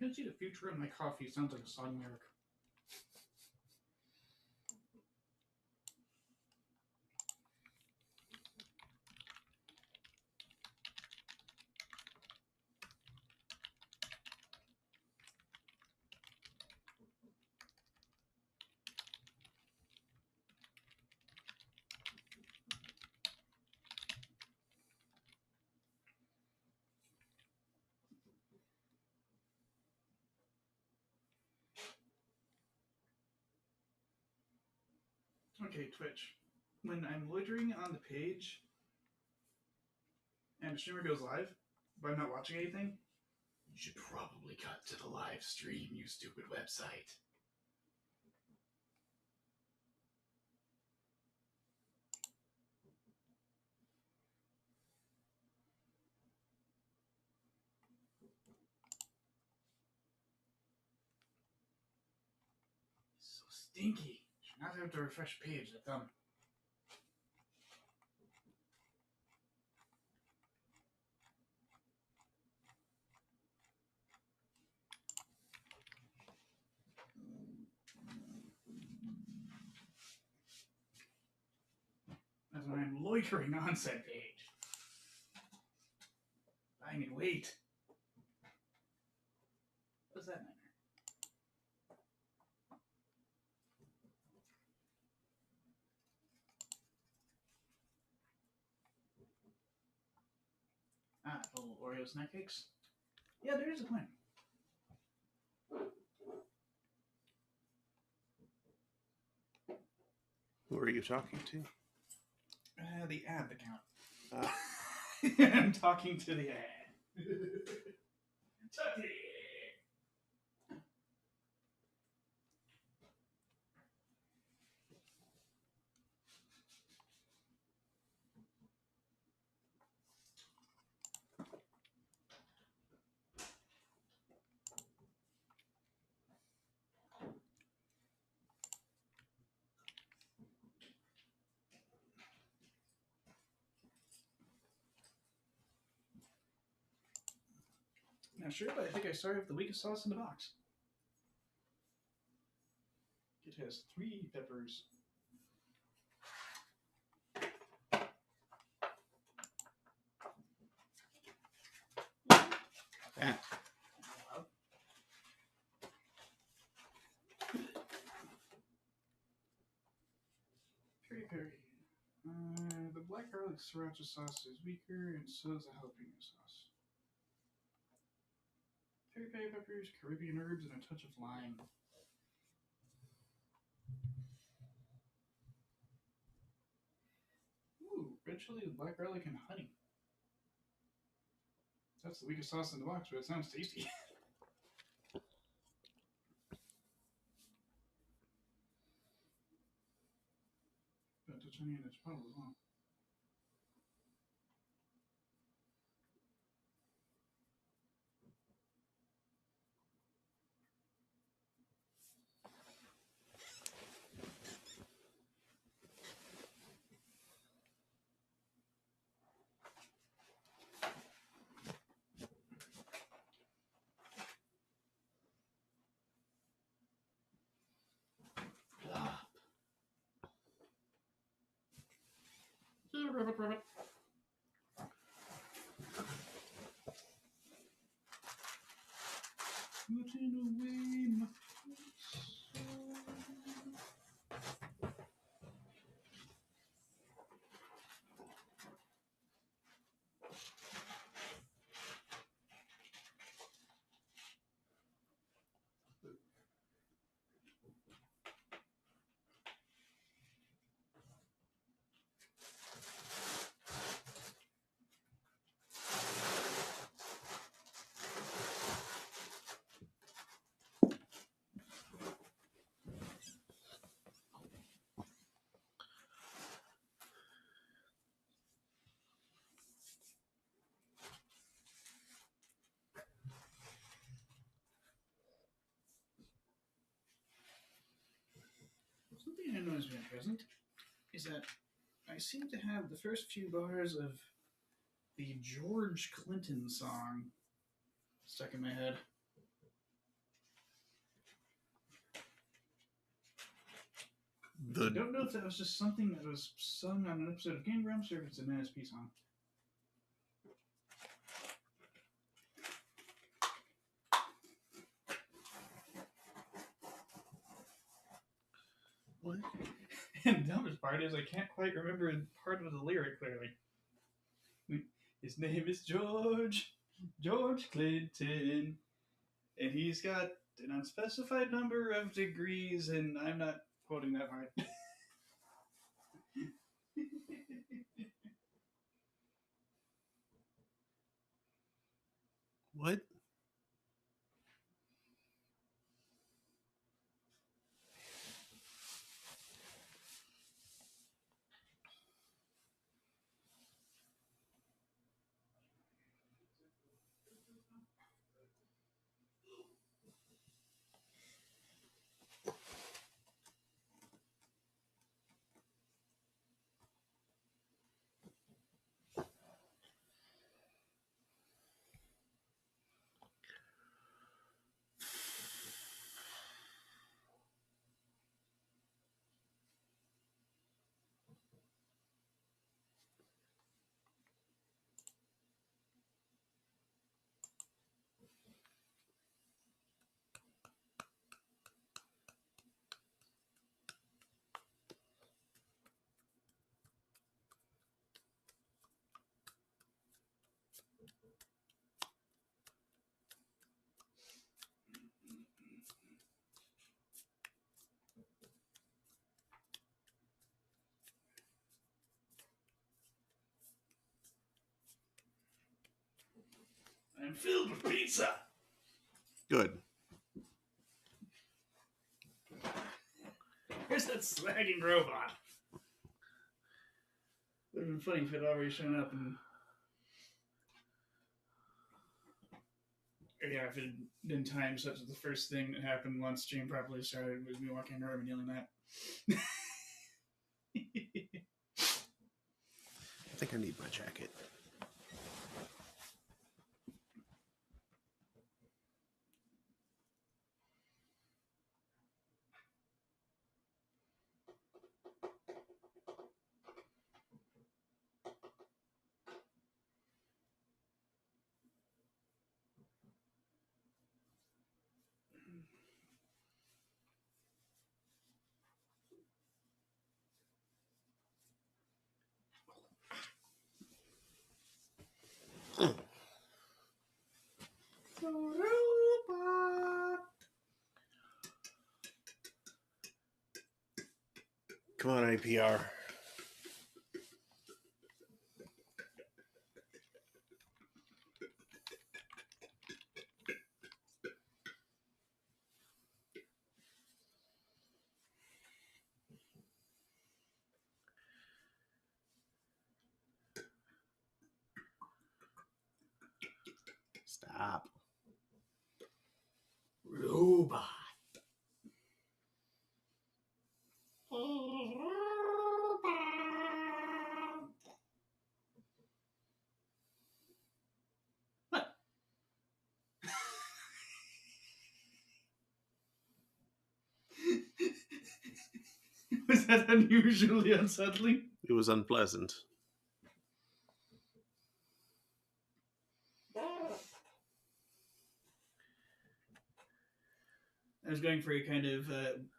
can see the future in my coffee. Sounds like a song lyric. Okay, Twitch. When I'm loitering on the page and the streamer goes live, but I'm not watching anything, you should probably cut to the live stream, you stupid website. so stinky. Should not have to refresh page. The thumb. That's when I'm loitering on said page. Lying in wait. What's that mean? Ah, little Oreo snack cakes. Yeah, there is a plan. Who are you talking to? The ad account. I'm talking to the ad. Talk to the ad. Not sure, but I think I started with the weakest sauce in the box. It has 3 peppers. Yeah. Peri. The black garlic sriracha sauce is weaker, and so is the jalapeno sauce. Peri peppers, Caribbean herbs, and a touch of lime. Ooh, red chili with black garlic and honey. That's the weakest sauce in the box, but it sounds tasty. Got a touch of honey in its bottle as well. Rabbit. Putting away my Something I noticed when present is that I seem to have the first few bars of the George Clinton song stuck in my head. I don't know if that was just something that was sung on an episode of Game Grumps or if it's an NSP song. What? And the dumbest part is I can't quite remember part of the lyric clearly. His name is George Clinton, and he's got an unspecified number of degrees, and I'm not quoting that part. What? I'm filled with pizza. Good. Where's that slagging robot? Would have been funny if it already shown up and. Yeah, if it had been timed such that the first thing that happened once stream properly started was me walking in the room and yelling that. I think I need my jacket. Come on, APR. Stop. Robot. What? Was that unusually unsettling? It was unpleasant. I was going for a kind of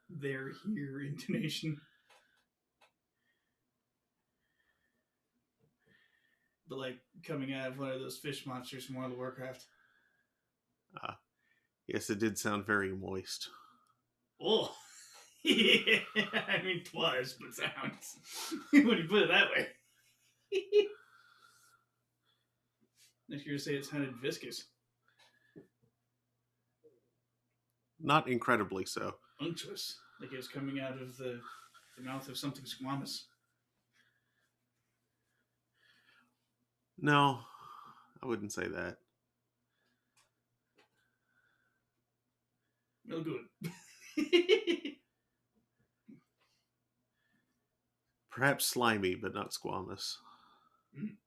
there, here intonation. But like coming out of one of those fish monsters from World of Warcraft. Yes, it did sound very moist. Oh! Yeah, I mean, twas, but sounds. When you put it that way. Next year to say it sounded viscous. Not incredibly so. Unctuous. Like it was coming out of the mouth of something squamous. No, I wouldn't say that. Real good. Perhaps slimy, but not squamous. Mm.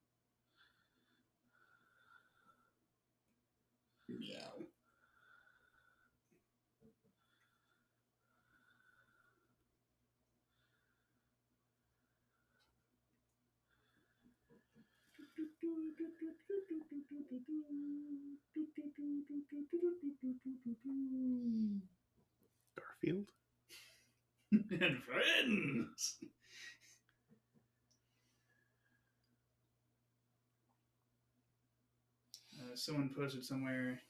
Meow. Garfield? And friends. Someone posted somewhere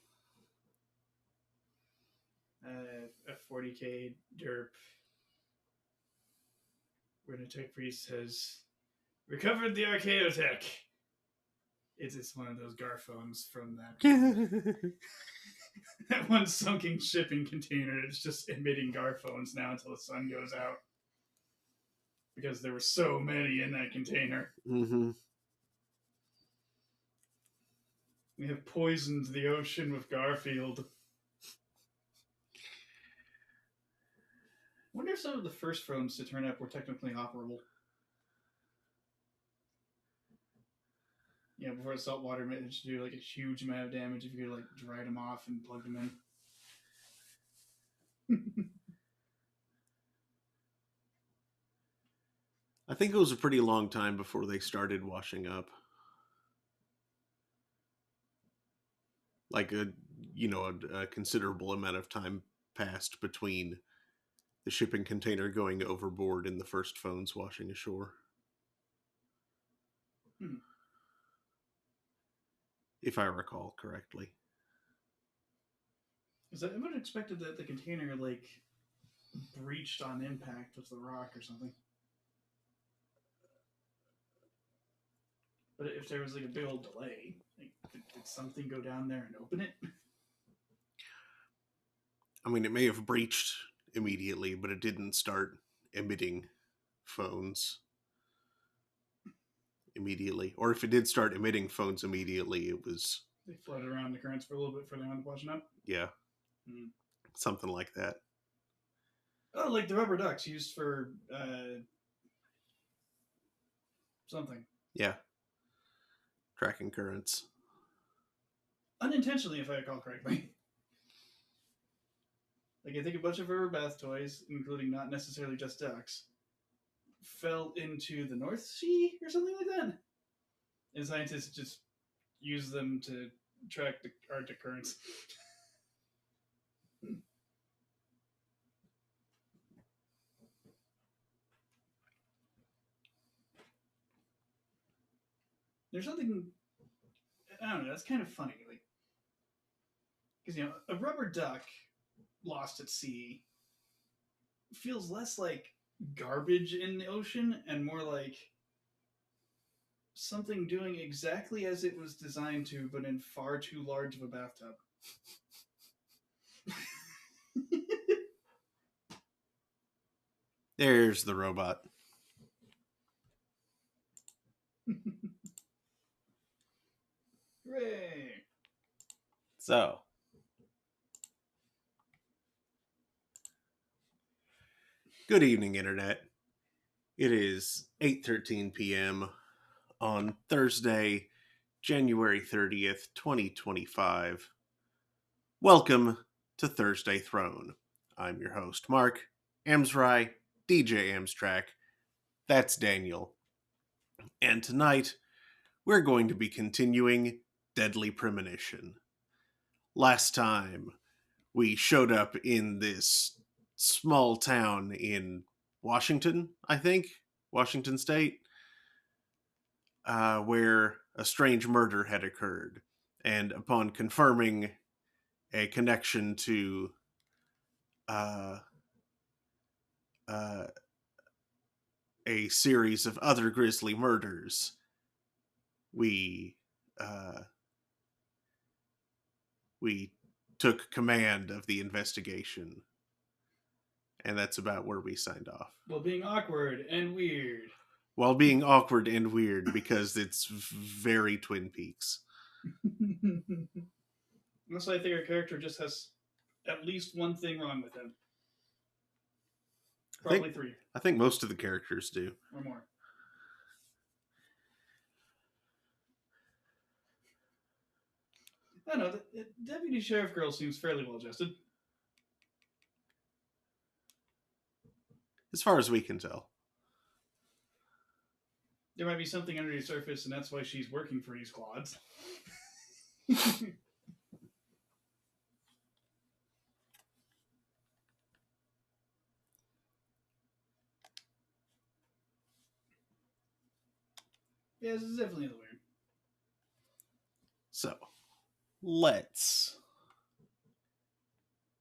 a 40k derp where the tech priest has recovered the Archaeotech. It's one of those Garphones from that one sunken shipping container. It's just emitting Garphones now until the sun goes out. Because there were so many in that container. Mm-hmm. We have poisoned the ocean with Garfield. I wonder if some of the first phones to turn up were technically operable. Yeah, before the saltwater managed to do like a huge amount of damage if you could like dry them off and plug them in. I think it was a pretty long time before they started washing up. Like a considerable amount of time passed between the shipping container going overboard and the first phones washing ashore. If I recall correctly. I would have expected that the container like breached on impact with the rock or something. But if there was like a big old delay, like did something go down there and open it? I mean, it may have breached immediately, but it didn't start emitting phones immediately. Or if it did start emitting phones immediately, it was... They floated around the currents for a little bit before they wound up washing up? Yeah. Something like that. Oh, like the rubber ducks used for something. Yeah. Tracking currents. Unintentionally, if I recall correctly. Like, I think a bunch of rubber bath toys, including not necessarily just ducks, fell into the North Sea or something like that. And scientists just use them to track the Arctic currents. There's something, I don't know, that's kind of funny. Like, because, a rubber duck lost at sea feels less like garbage in the ocean and more like something doing exactly as it was designed to, but in far too large of a bathtub. There's the robot. Hooray! So, good evening, Internet. It is 8:13 p.m. on Thursday, January 30th, 2025. Welcome to Thursday Throne. I'm your host, Mark Amsry, DJ Amstrack. That's Daniel. And tonight, we're going to be continuing Deadly Premonition. Last time, we showed up in this small town in Washington, I think, Washington State, where a strange murder had occurred. And upon confirming a connection to a series of other grisly murders, we took command of the investigation. And that's about where we signed off. While being awkward and weird. While being awkward and weird, because it's very Twin Peaks. Honestly, I think our character just has at least one thing wrong with him. Probably three. I think most of the characters do. Or more. I don't know, the Deputy Sheriff Girl seems fairly well adjusted. As far as we can tell. There might be something under the surface, and that's why she's working for these quads. Yeah, this is definitely the weird. So, let's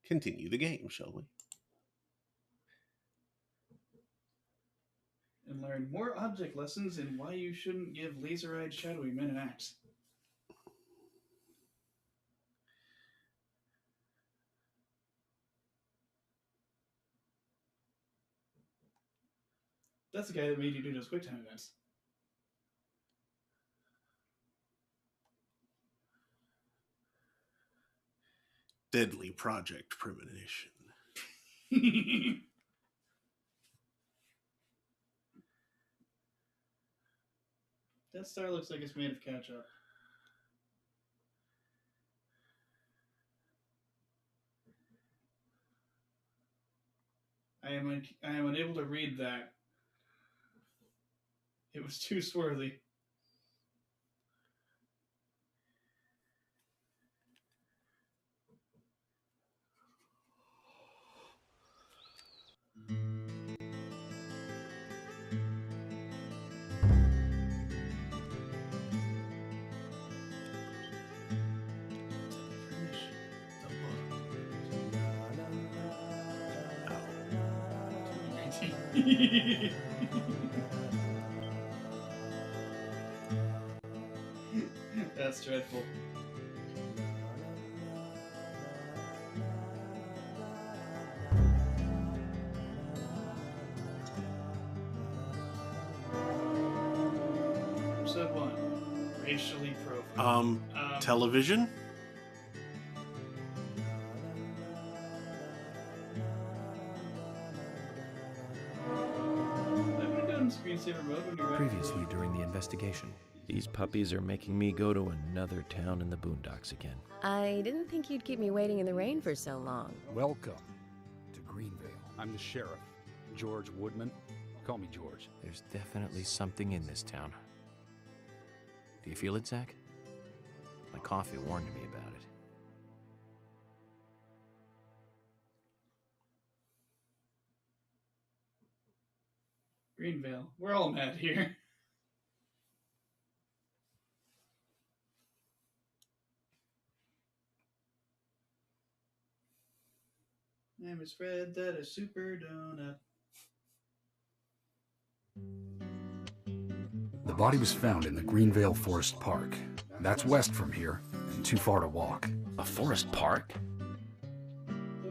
continue the game, shall we? And learn more object lessons and why you shouldn't give laser-eyed shadowy men an axe. That's the guy that made you do those quick time events. Deadly Project Premonition. That star looks like it's made of ketchup. I am unable to read that. It was too swirly. That's dreadful. Episode 1. Racially profiled. Television? Screensaver mode when you're Previously during the investigation. These puppies are making me go to another town in the boondocks again. I didn't think you'd keep me waiting in the rain for so long. Welcome to Greenvale. I'm the sheriff, George Woodman. Call me George. There's definitely something in this town. Do you feel it, Zach? My coffee warned me about it. Greenvale. We're all mad here. I'm as red that a super donut. The body was found in the Greenvale Forest Park. That's west from here, and too far to walk. A forest park?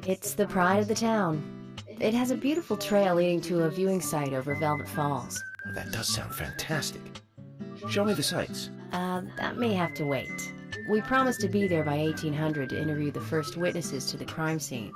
It's the pride of the town. It has a beautiful trail leading to a viewing site over Velvet Falls. Oh, that does sound fantastic. Show me the sights. That may have to wait. We promised to be there by 1800 to interview the first witnesses to the crime scene.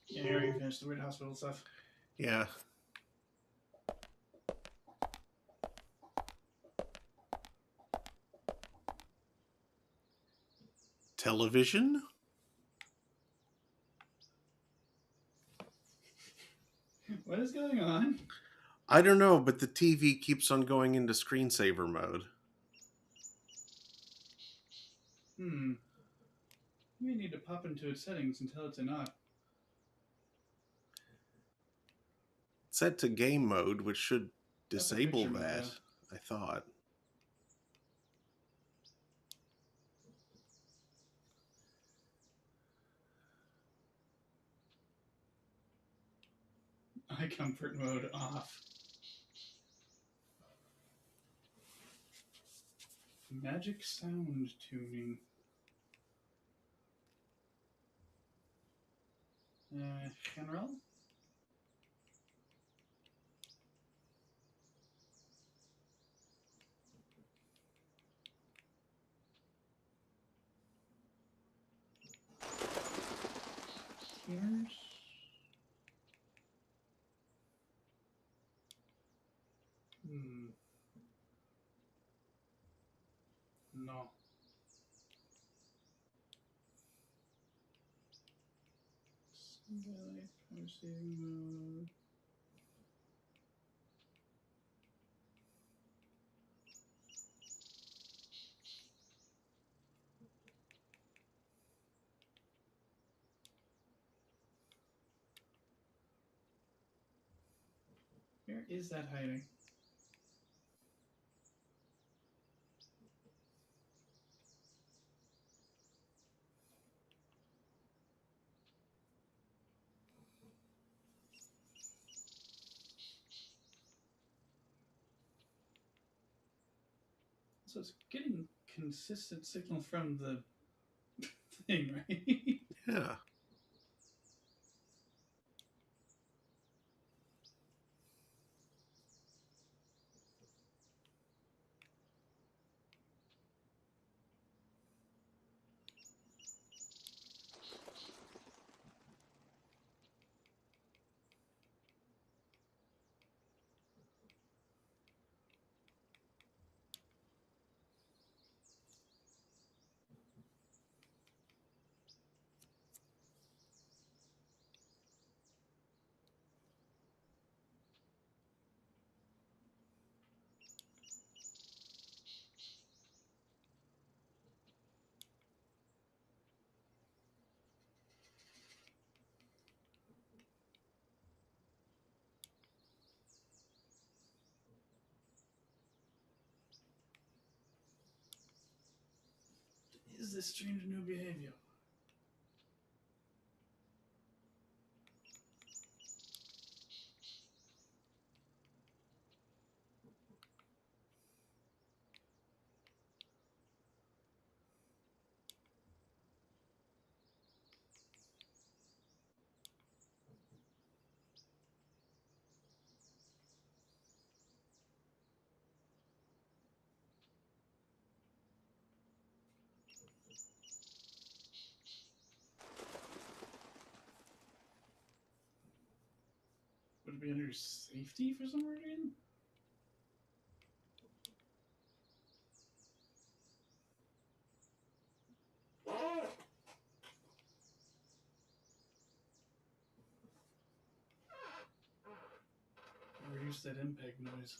Yeah, you already finished the weird hospital stuff. Yeah. Television? What is going on? I don't know, but the TV keeps on going into screensaver mode. You may need to pop into its settings and tell it to not. Set to game mode, which should That's a disable picture that, mode. I thought. Eye comfort mode off. Magic sound tuning. General? Here's... No. Single passive mode. Where is that hiding? So it's getting consistent signal from the thing, right? Yeah. Is this strange new behavior? Would it be under safety for some reason? Reduce that impact noise.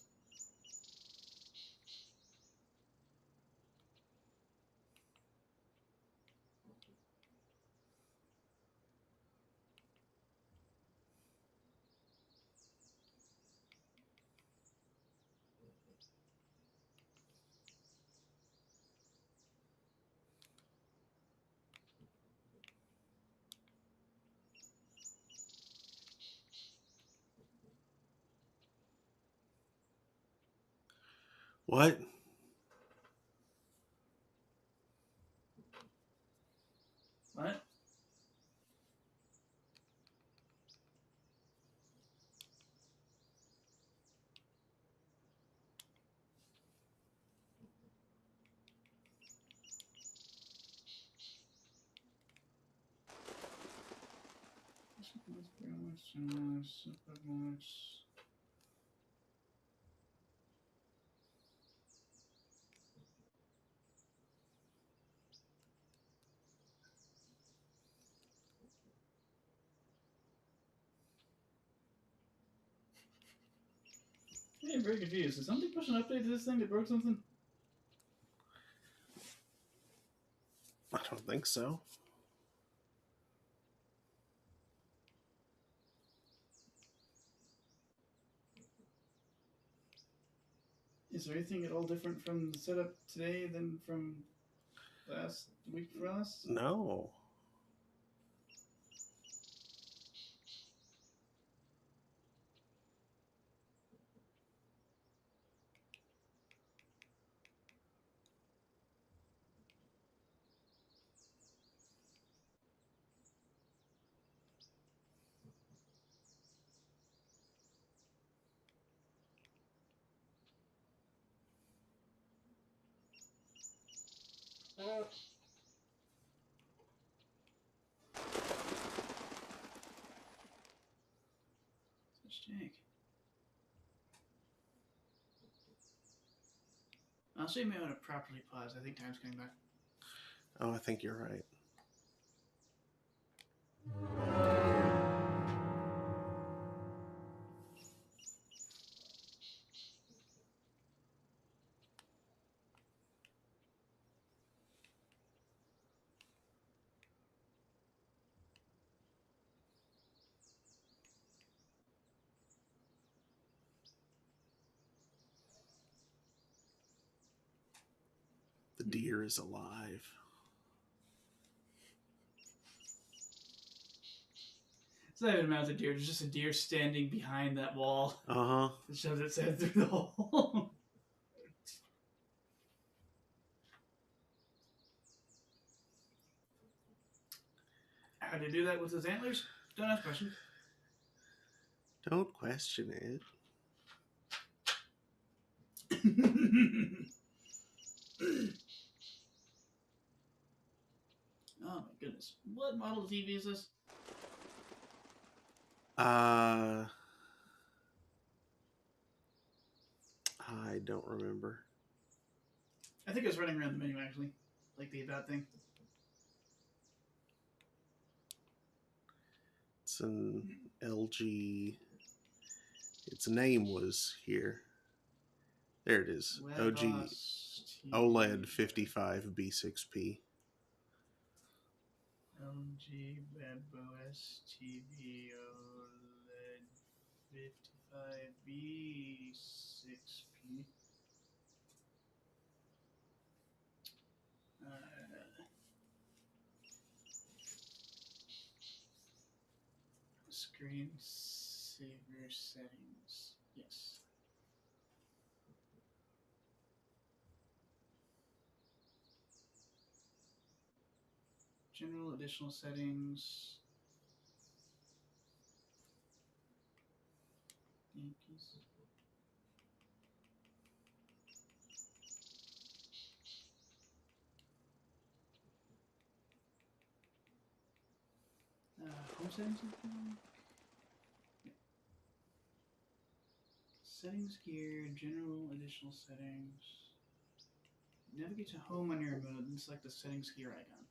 What? What? Super much. I'm very confused. Did somebody push an update to this thing that broke something? I don't think so. Is there anything at all different from the setup today than from last week for us? No. Such jank. I'll say maybe I want to properly pause. I think time's coming back. Oh, I think you're right. The deer is alive. It's not even a mounted deer. It's just a deer standing behind that wall. Uh-huh. It shoves its head through the hole. How did he do that with his antlers? Don't ask questions. Don't question it. Oh my goodness. What model TV is this? I don't remember. I think it was running around the menu actually. Like the about thing. It's an LG. Its name was here. There it is. OG OLED 55B6P. LG WebOS TV OLED 55B6P. Screensaver settings. Yes. General additional settings. Yankees. Home settings. Yeah. Settings gear, general additional settings. Navigate to home on your remote and select the settings gear icon.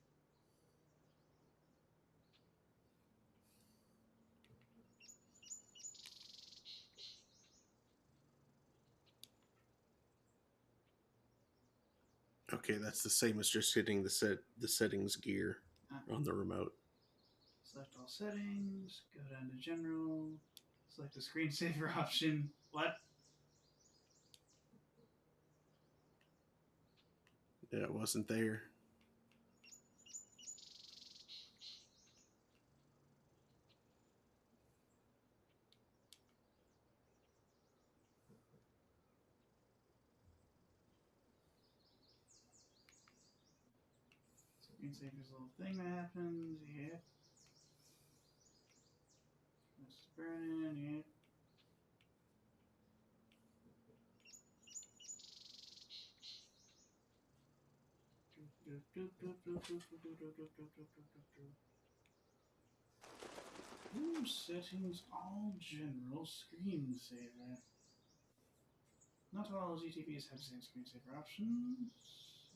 Okay, that's the same as just hitting the settings gear on the remote. Select all settings, go down to general, select the screensaver option. What? Yeah, it wasn't there. Screensaver's little thing that happens, yeah. This is burning, yeah. Ooh, settings all general screensaver. Not all GTVs have the same screensaver options.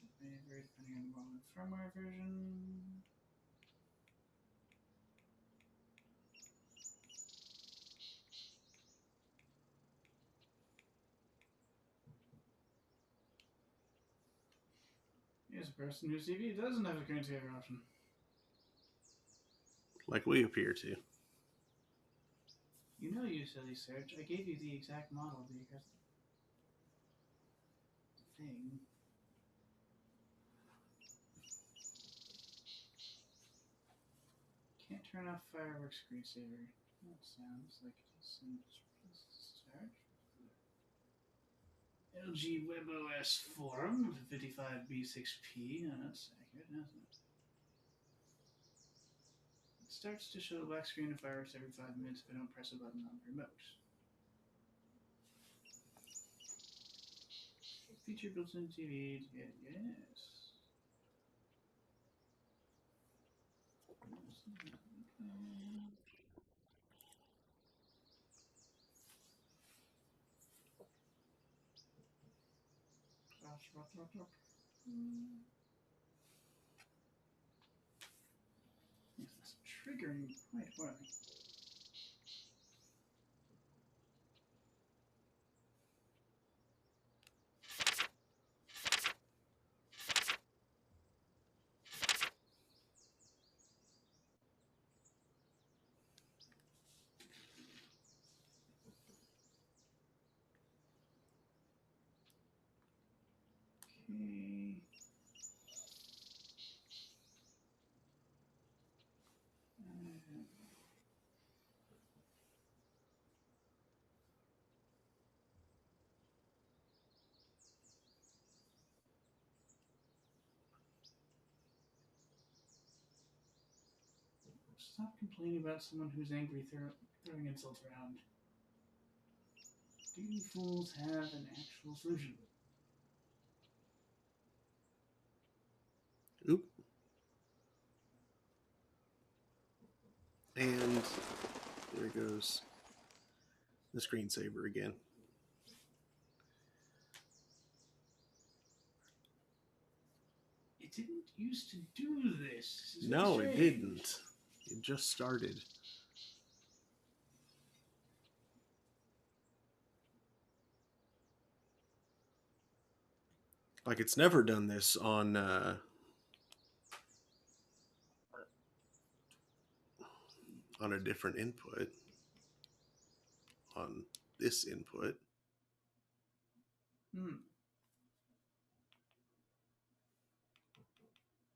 It may vary depending on the model and firmware version. Here's a person whose TV doesn't have a screensaver option. Like we appear to. You know, you silly search. I gave you the exact model because thing. Can't turn off fireworks screensaver. That sounds like it's in start. LG WebOS forum 55B6P. Oh, that's accurate, isn't it? It starts to show the black screen of fireworks every 5 minutes if I don't press a button on the remote. Feature built-in TV. Yeah, yes. Yes, that's triggering quite well. Okay. Stop complaining about someone who's angry throwing insults around. Do you fools have an actual solution? Oop. And there goes the screensaver again. It didn't used to do this. This is No, very it strange. didn't. It just started. Like it's never done this on a different input. On this input.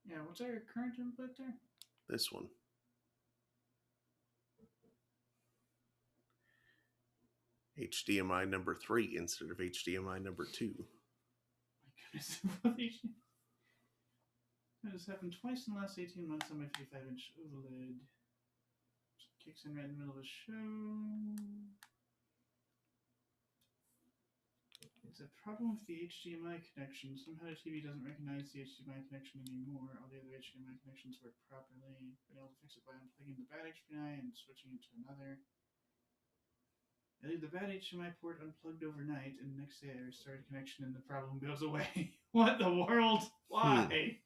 Yeah, what's our current input there? This one. HDMI number 3 instead of HDMI number 2. My goodness. This happened twice in the last 18 months on my 55-inch OLED. Just kicks in right in the middle of the show. It's a problem with the HDMI connection. Somehow the TV doesn't recognize the HDMI connection anymore. All the other HDMI connections work properly. Been able to fix it by unplugging the bad HDMI and switching it to another. I leave the bad HDMI port unplugged overnight, and the next day I restart a connection and the problem goes away. What the world? Why?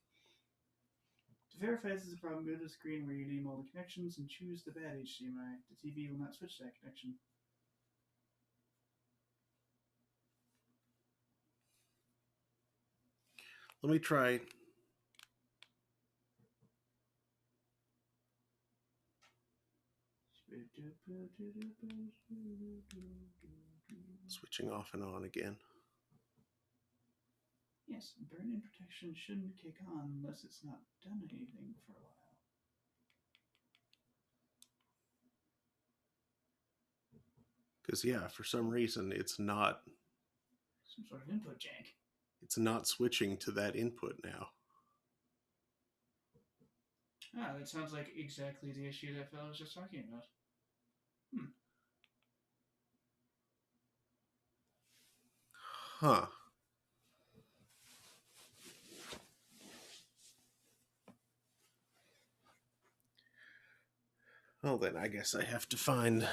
To verify this is a problem, go to the screen where you name all the connections and choose the bad HDMI. The TV will not switch that connection. Let me try. Switching off and on again. Yes, burn-in protection shouldn't kick on unless it's not done anything for a while. Because, yeah, for some reason, it's not... Some sort of input jank. It's not switching to that input now. Ah, that sounds like exactly the issue that fellow was just talking about. Huh. Well, then I guess I have to find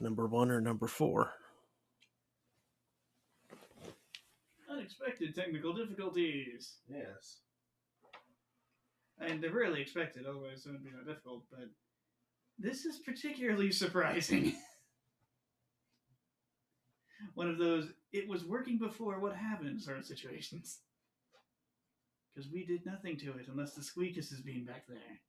number 1 or number 4. Unexpected technical difficulties. Yes. And they're rarely expected, otherwise it wouldn't be that difficult, but this is particularly surprising. One of those, it was working before, what happened sort of situations. Because we did nothing to it unless the squeakus is being back there.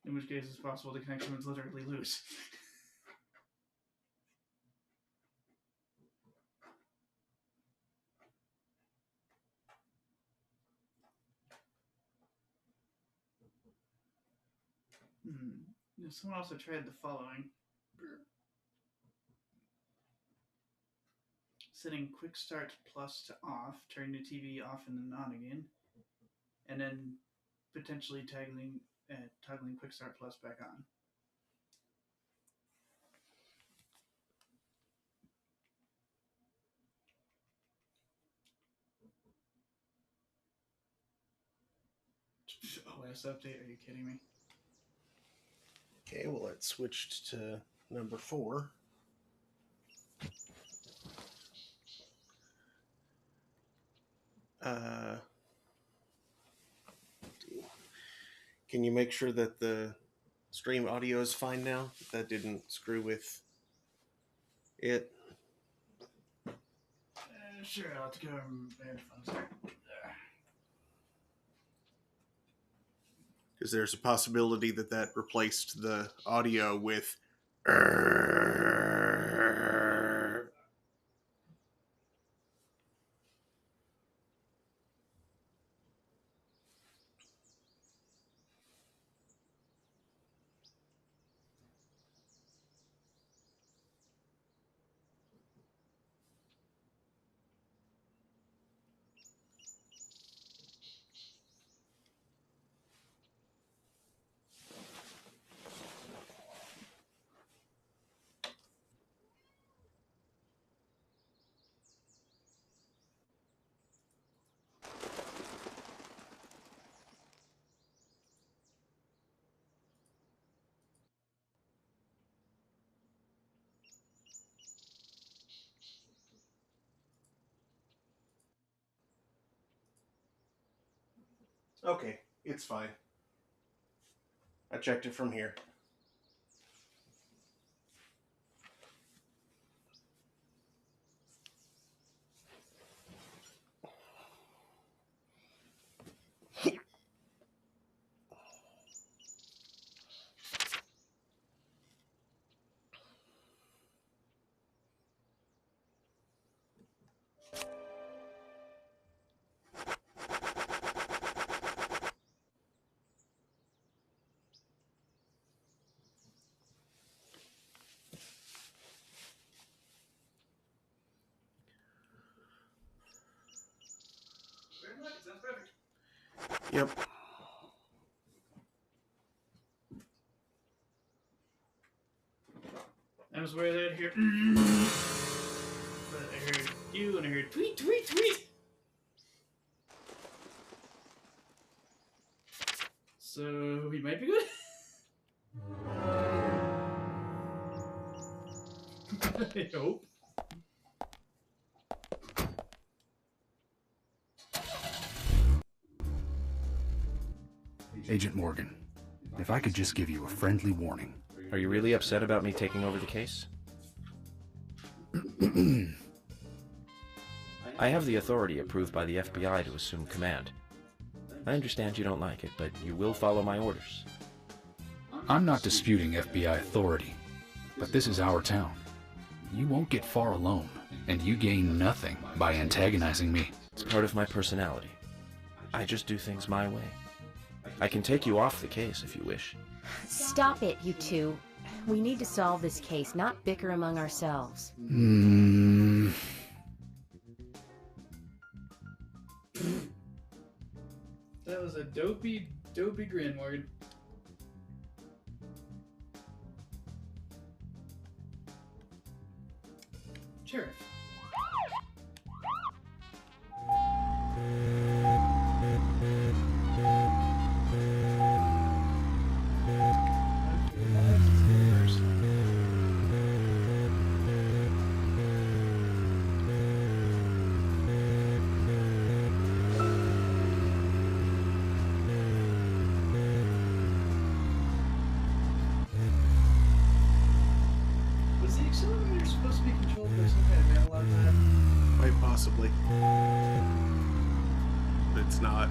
In which case it's possible the connection was literally loose. Someone also tried the following. Setting Quick Start Plus to off, turning the TV off and then on again, and then potentially toggling Quick Start Plus back on. iOS update. Are you kidding me? Okay, well, it switched to number 4. Can you make sure that the stream audio is fine now? That didn't screw with it? Sure, I'll have to go and headphones. Because there's a possibility that that replaced the audio with... Okay, it's fine. I checked it from here. Sounds perfect. Yep. I was worried I'd hear. But I heard you and I heard tweet, tweet, tweet. So we might be good. I hope. Agent Morgan, if I could just give you a friendly warning. Are you really upset about me taking over the case? I have the authority approved by the FBI to assume command. I understand you don't like it, but you will follow my orders. I'm not disputing FBI authority, but this is our town. You won't get far alone, and you gain nothing by antagonizing me. It's part of my personality. I just do things my way. I can take you off the case if you wish. Stop it, you two. We need to solve this case, not bicker among ourselves. That was a dopey grin, Morgan. Sheriff. Was the accelerator supposed to be controlled by some kind of analog pad? Quite possibly. But it's not.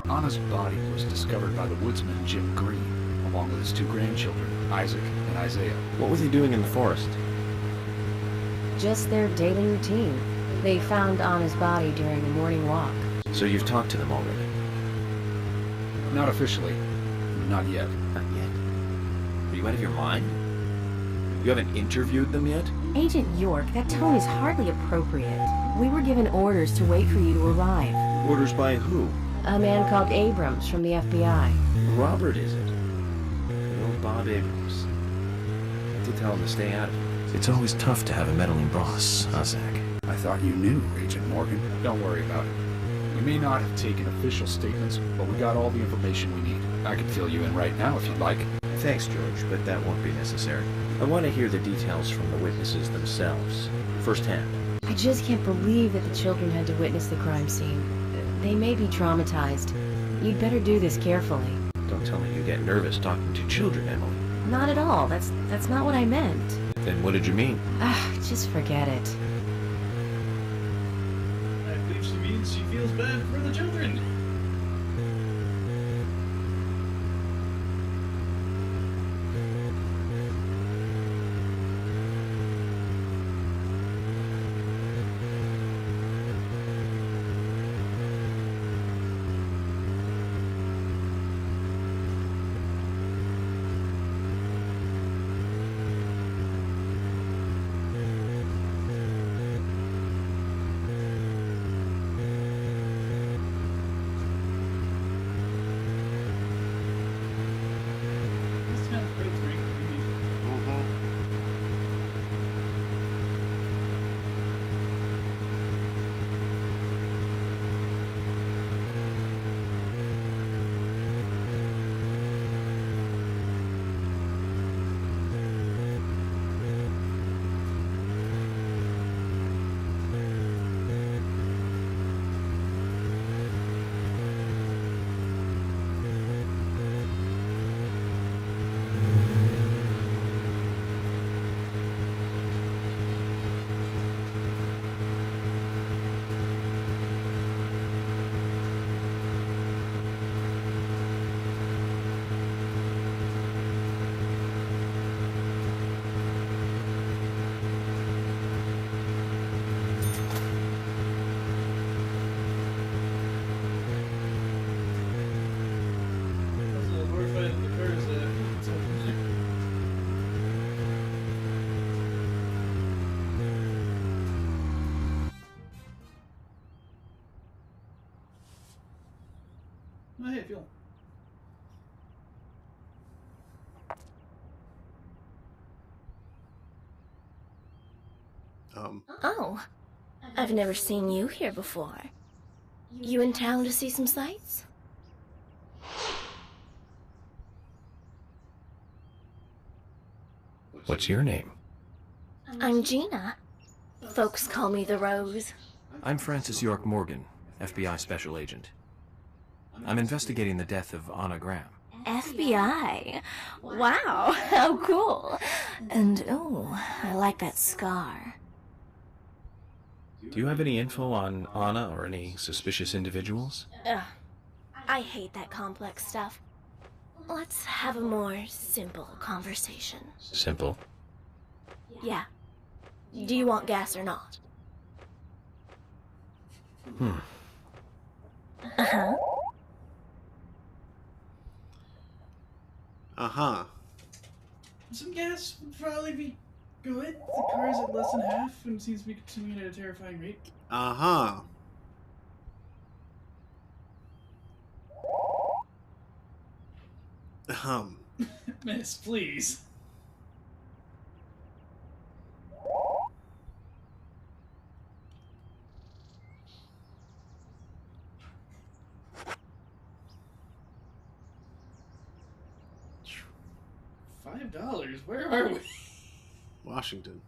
Anna's body was discovered by the woodsman Jim Green, along with his 2 grandchildren, Isaac and Isaiah. What was he doing in the forest? Just their daily routine. They found Anna's body during a morning walk. So you've talked to them already? Not officially. Not yet. Not yet. Are you out of your mind? You haven't interviewed them yet? Agent York, that tone is hardly appropriate. We were given orders to wait for you to arrive. Orders by who? A man called Abrams from the FBI. Robert, is it? Good old Bob Abrams. I did tell him to stay out of it. It's always tough to have a meddling boss, huh, Zach? I thought you knew, Agent Morgan. Don't worry about it. We may not have taken official statements, but we got all the information we need. I can fill you in right now if you'd like. Thanks, George, but that won't be necessary. I want to hear the details from the witnesses themselves, firsthand. I just can't believe that the children had to witness the crime scene. They may be traumatized. You'd better do this carefully. Don't tell me you get nervous talking to children, Emily. Not at all. That's not what I meant. Then what did you mean? Just forget it. I believe she means she feels bad for the children. This kind of feels pretty creepy. I was a little horrified that the cars it's open. Oh, hey, Phil. Oh, I've never seen you here before. You in town to see some sights? What's your name? I'm Gina. Folks call me the Rose. I'm Francis York Morgan, FBI Special Agent. I'm investigating the death of Anna Graham. FBI? Wow, how cool. And oh, I like that scar. Do you have any info on Anna or any suspicious individuals? Ugh, I hate that complex stuff. Let's have a more simple conversation. Simple. Yeah. Do you want gas or not? Uh-huh. Uh-huh. Some gas would probably be good. The car's at less than half and seems to be consuming at a terrifying rate. Uh-huh. Miss, please. $5? Where are we? Washington.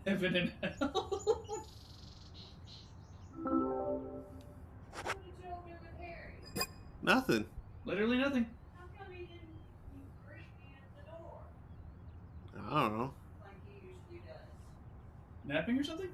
Heaven and hell. Nothing. Literally nothing. I don't know. Napping or something?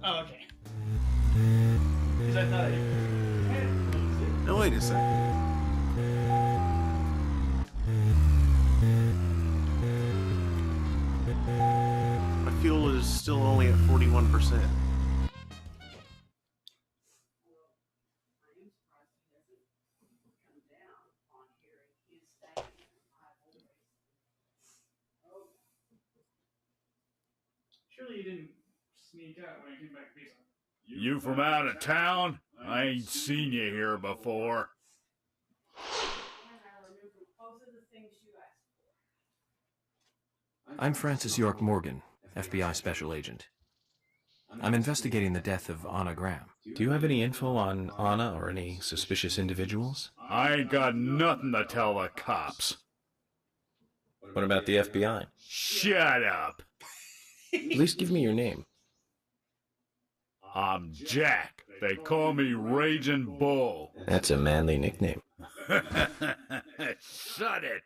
Oh, okay. Because I thought I had closed it. Now wait a second. My fuel is still only at 41%. Surely you didn't sneak out when I came back to base. You from out of town? I ain't seen you here before. I'm Francis York Morgan, FBI Special Agent. I'm investigating the death of Anna Graham. Do you have any info on Anna or any suspicious individuals? I ain't got nothing to tell the cops. What about the FBI? Shut up. At least give me your name. I'm Jack. They call me Raging Bull. That's a manly nickname. Shut it.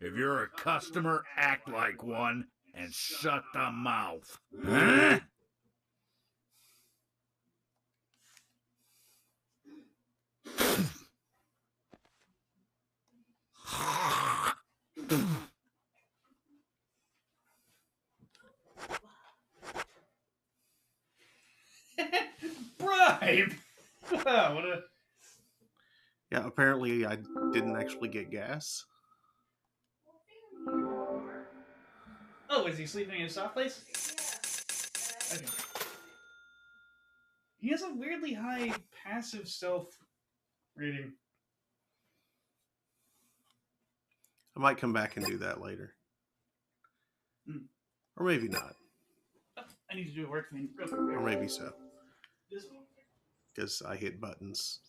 If you're a customer, act like one and shut the mouth. Huh? Bribe! Wow, what a... Yeah, apparently I didn't actually get gas. Oh, is he sleeping in a soft place? Okay. He has a weirdly high passive stealth rating. I might come back and do that later. Or maybe not. Oh, I need to do a work thing. Real quick. Or maybe so. This one. Because I hit buttons.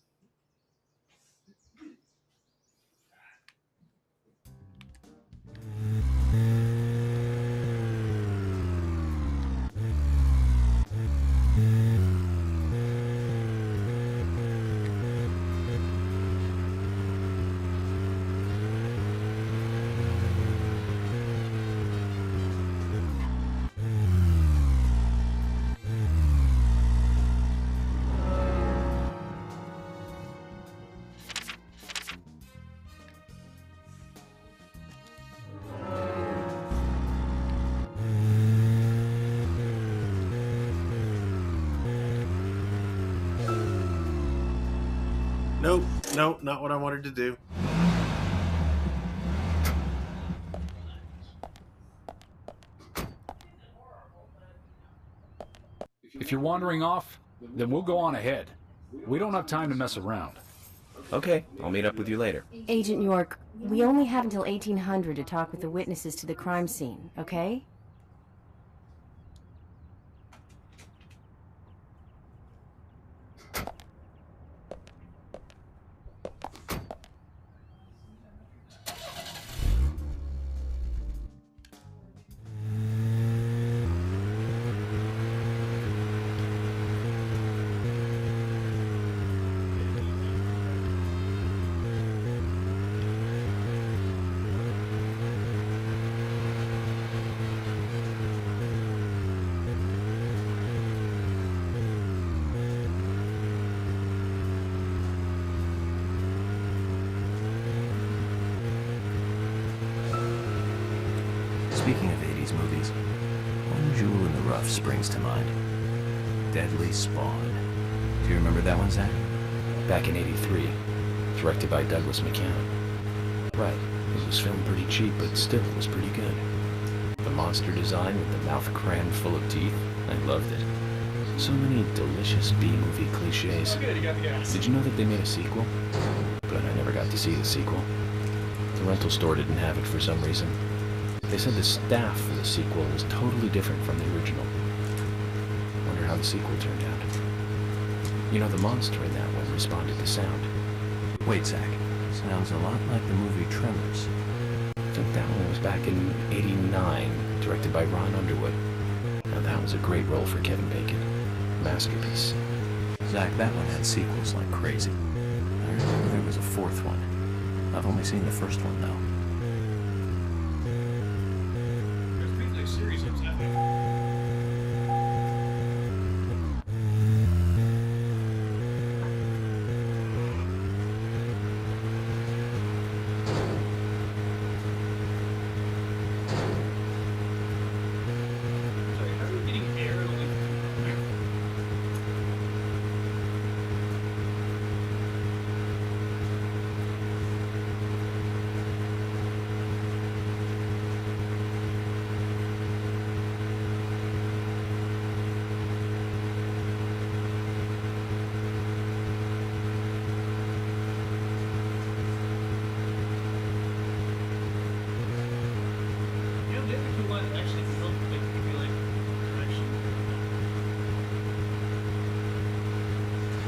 Nope, nope, not what I wanted to do. If you're wandering off, then we'll go on ahead. We don't have time to mess around. Okay, I'll meet up with you later. Agent York, we only have until 1800 to talk with the witnesses to the crime scene, okay? Speaking of 80s movies, one jewel in the rough springs to mind. Deadly Spawn. Do you remember that one, Zach? Back in '83, directed by Douglas McCann. Right, it was filmed pretty cheap, but still it was pretty good. The monster design with the mouth crammed full of teeth, I loved it. So many delicious B-movie cliches. Oh, good, you got the gas. Did you know that they made a sequel? But I never got to see the sequel. The rental store didn't have it for some reason. They said the staff for the sequel was totally different from the original. Wonder how the sequel turned out. You know, the monster in that one responded to sound. Wait, Zach. Sounds a lot like the movie Tremors. I think that one was back in '89, directed by Ron Underwood. Now that was a great role for Kevin Bacon. Masterpiece. Zach, that one had sequels like crazy. I remember there was a fourth one. I've only seen the first one, though. There's a big like series of stuff.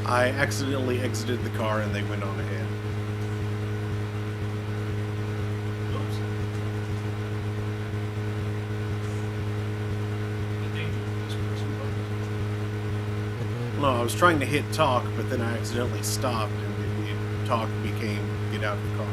I accidentally exited the car and they went on ahead. Oops. The danger of this person No, I was trying to hit talk, but then I accidentally stopped and the talk became get out of the car.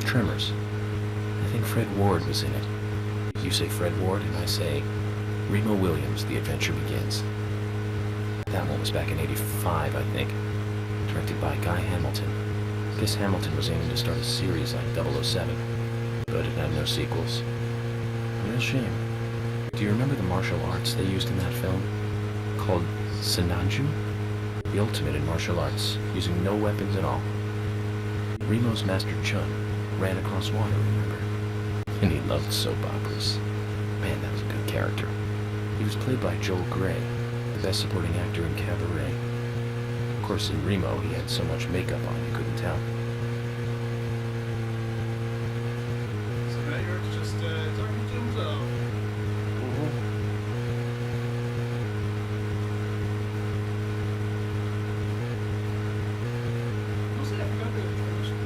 Tremors. I think Fred Ward was in it. You say Fred Ward, and I say Remo Williams, The Adventure Begins. That one was back in '85, I think. Directed by Guy Hamilton. I guess Hamilton was aiming to start a series like 007, but it had no sequels. A real shame. Do you remember the martial arts they used in that film? Called Sinanju? The ultimate in martial arts, using no weapons at all. Remo's master Chun ran across water, remember? And he loved soap operas. Man, that was a good character. He was played by Joel Grey, the best supporting actor in Cabaret. Of course, in Remo, he had so much makeup on you couldn't tell. So now you're just talking to himself. Mostly I forgot the Premonition.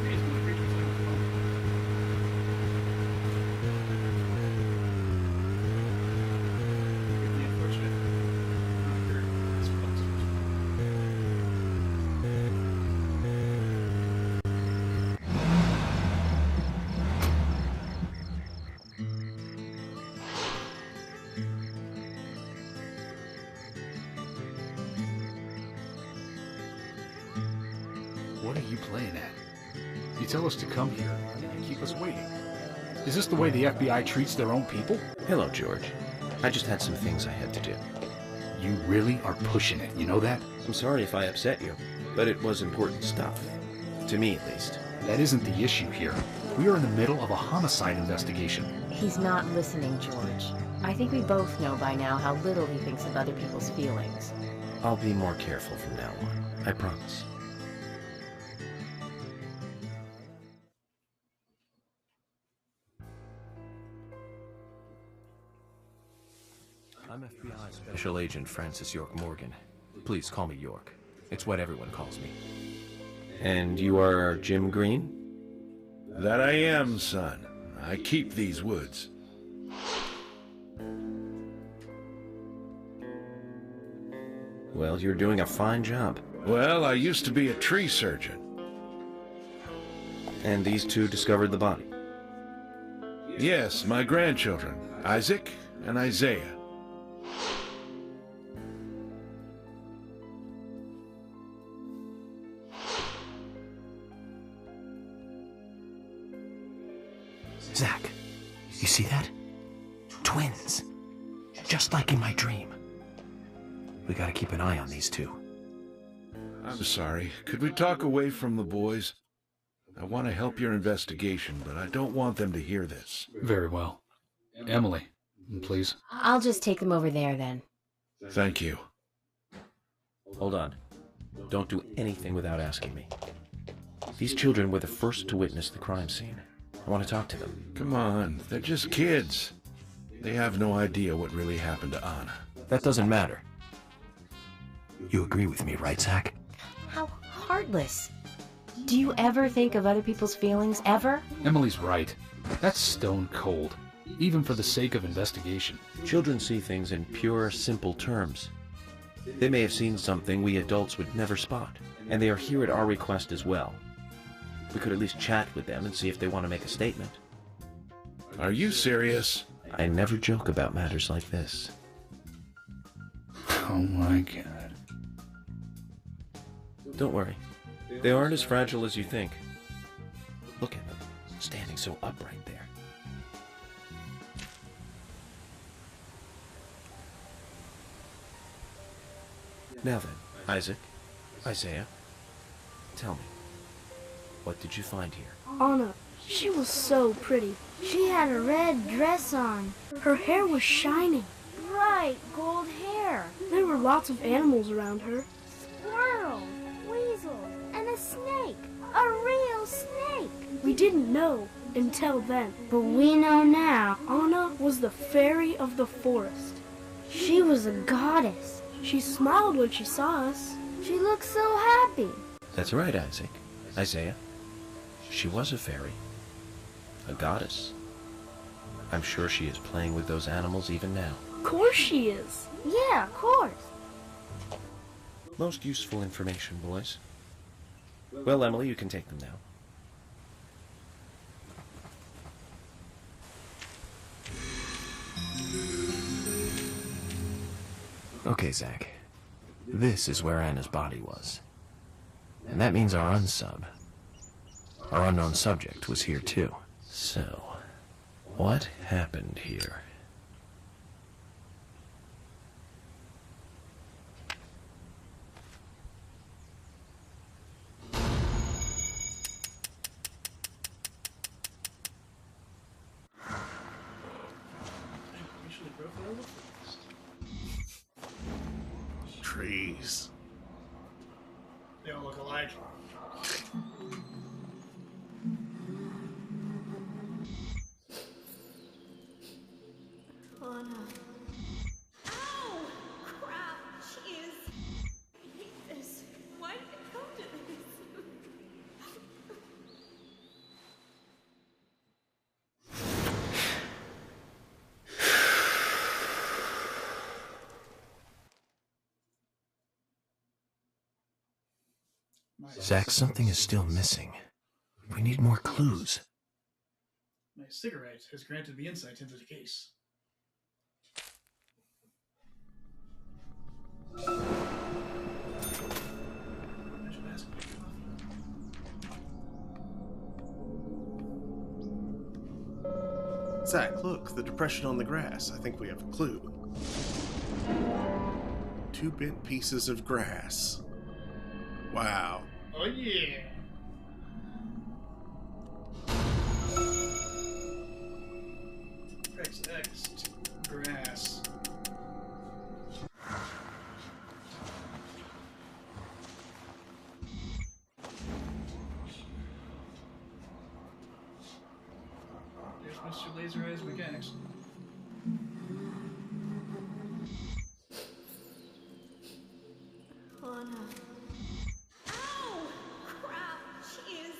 Hey, some of the creatures like the phone. Really unfortunate. After this box. What are you playing at? You tell us to come here, and you keep us waiting. Is this the way the FBI treats their own people? Hello, George. I just had some things I had to do. You really are pushing it, you know that? I'm sorry if I upset you, but it was important stuff. To me, at least. That isn't the issue here. We are in the middle of a homicide investigation. He's not listening, George. I think we both know by now how little he thinks of other people's feelings. I'll be more careful from now on. I promise. I'm FBI Special Agent Francis York Morgan. Please call me York. It's what everyone calls me. And you are Jim Green? That I am, son. I keep these woods. Well, you're doing a fine job. Well, I used to be a tree surgeon. And these two discovered the body? Yes, my grandchildren, Isaac and Isaiah. Zach, you see that? Twins. Just like in my dream. We gotta keep an eye on these two. I'm sorry. Could we talk away from the boys? I want to help your investigation, but I don't want them to hear this. Very well. Emily, please. I'll just take them over there then. Thank you. Hold on. Don't do anything without asking me. These children were the first to witness the crime scene. I want to talk to them. Come on, they're just kids. They have no idea what really happened to Anna. That doesn't matter. You agree with me, right, Zach? How heartless. Do you ever think of other people's feelings, ever? Emily's right. That's stone cold, even for the sake of investigation. Children see things in pure, simple terms. They may have seen something we adults would never spot, and they are here at our request as well. We could at least chat with them and see if they want to make a statement. Are you serious? I never joke about matters like this. Oh my God. Don't worry. They aren't as fragile as you think. Look at them, standing so upright there. Now then, Isaac, Isaiah, tell me, What did you find here? Anna, she was so pretty. She had a red dress on. Her hair was shining. Bright gold hair. There were lots of animals around her. Squirrel, weasel, and a snake. A real snake. We didn't know until then. But we know now. Anna was the fairy of the forest. She was a goddess. She smiled when she saw us. She looked so happy. That's right, Isaiah. She was a fairy. A goddess. I'm sure she is playing with those animals even now. Of course she is. Yeah, of course. Most useful information, boys. Well, Emily, you can take them now. Okay, Zach. This is where Anna's body was. And that means our unsub, our unknown subject, was here too. So, what happened here? Trees. They all look alike. Oh no. Ow! Crap! Jeez! I hate this. Why did it come to this? Zach, something is still missing. We need more clues. My cigarette has granted me insight into the case. I should ask for coffee. Zach, look, the depression on the grass. I think we have a clue. 2 bent pieces of grass. Wow. Oh yeah. Press X to grass. There's Mr. Laser Eyes Mechanics. Oh no. Ow! Crap! Jeez!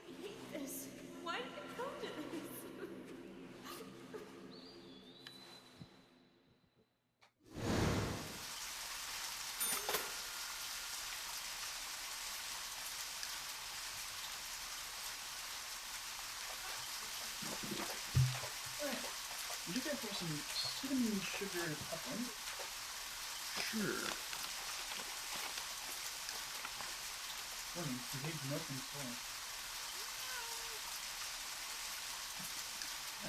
I hate this. Why did it come to this? Would you guys pour some cinnamon sugar popcorn? Sure. Warning, contains milk and soy.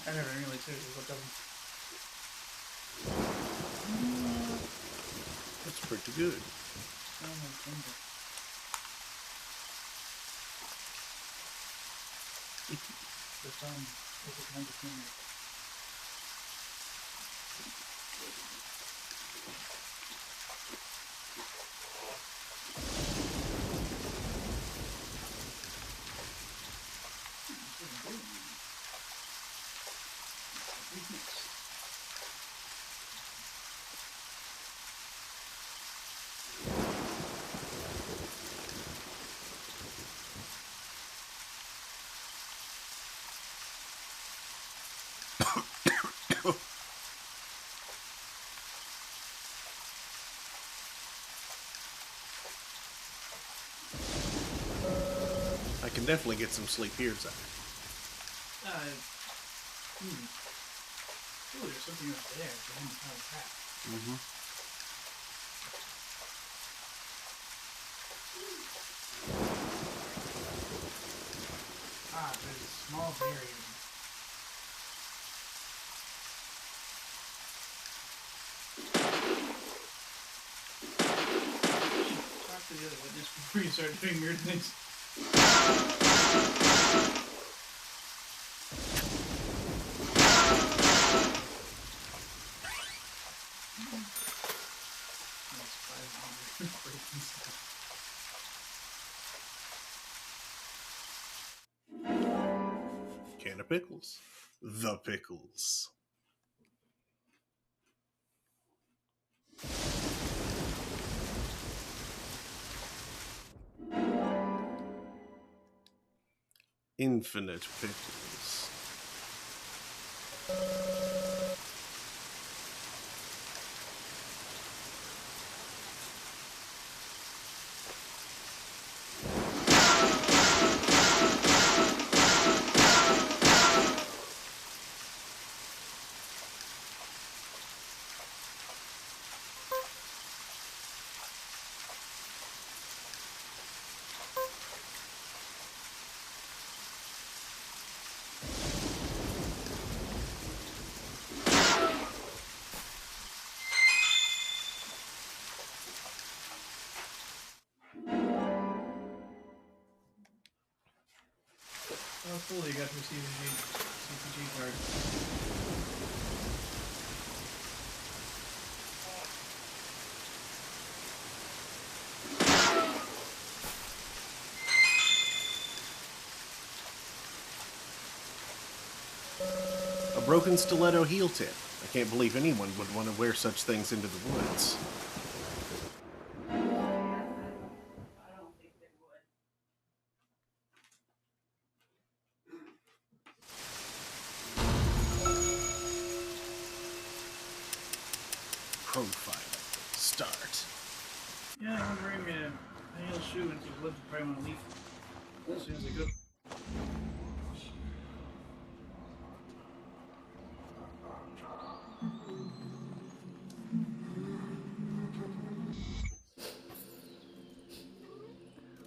I never really too. What doesn't? That's pretty good. Smell like ginger. The sun is a kind of ginger. I can definitely get some sleep here, Zach. Oh, there's something up there behind the pile of crap. Mm-hmm. Ah, there's a small berry. Talk to the other witness before you start doing weird things. Can of pickles. The pickles. Infinite pickles. Oh, cool, you got your CPG card. A broken stiletto heel tip. I can't believe anyone would want to wear such things into the woods. Profiling. Start. Yeah, I'm wearing a heel shoe into the woods. Probably want to leave as soon as I go.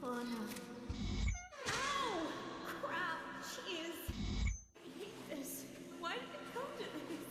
Oh no. Ow! Crap! Jeez! I hate this. Why did it come to this?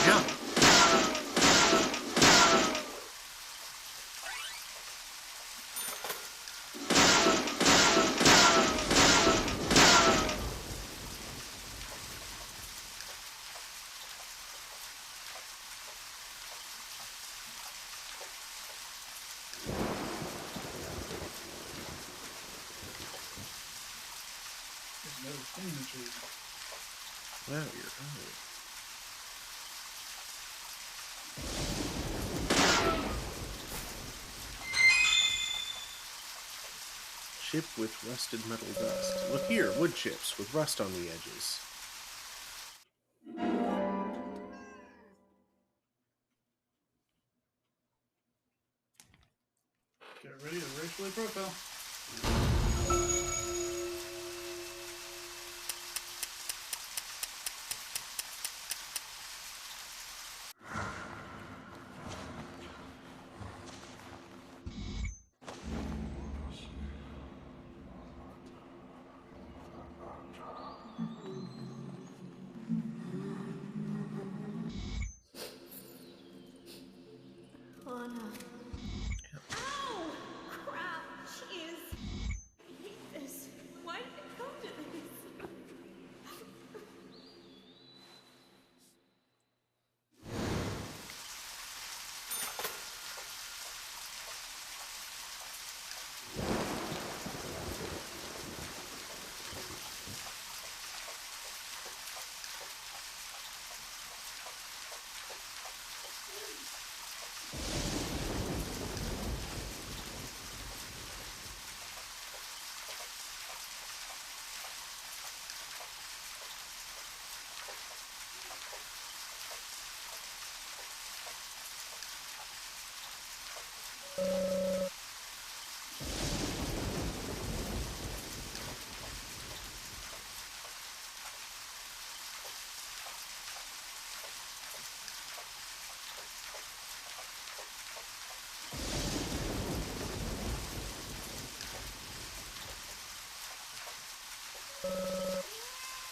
Yeah. There's no thing in the tree. Well, you're right. Chip with rusted metal dust. Look here, wood chips with rust on the edges. Get ready to racially profile. Oh no. Ow! Crap! Jeez!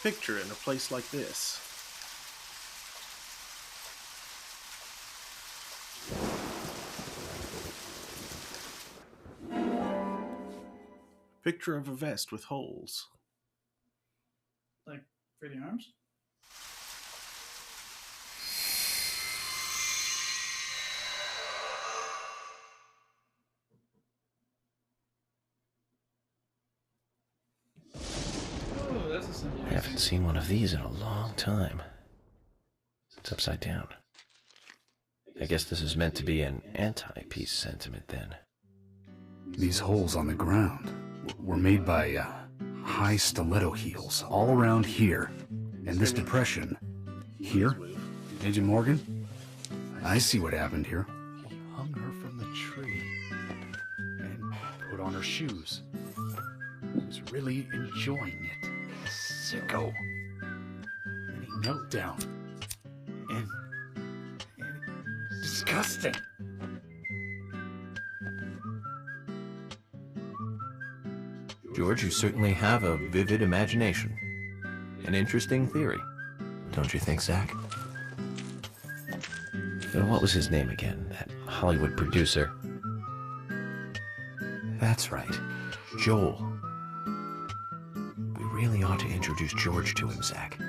Picture in a place like this. Picture of a vest with holes. Like, for the arms? Oh, that's a symbol. I haven't seen one of these in a long time. It's upside down. I guess this is meant to be an anti-peace sentiment then. These holes on the ground were made by high stiletto heels all around here. And this depression here, Agent Morgan, I see what happened here. He hung her from the tree and put on her shoes. He was really enjoying it. Sicko. And he knelt down. And disgusting. George, you certainly have a vivid imagination. An interesting theory. Don't you think, Zach? What was his name again? That Hollywood producer. That's right. Joel. We really ought to introduce George to him, Zach.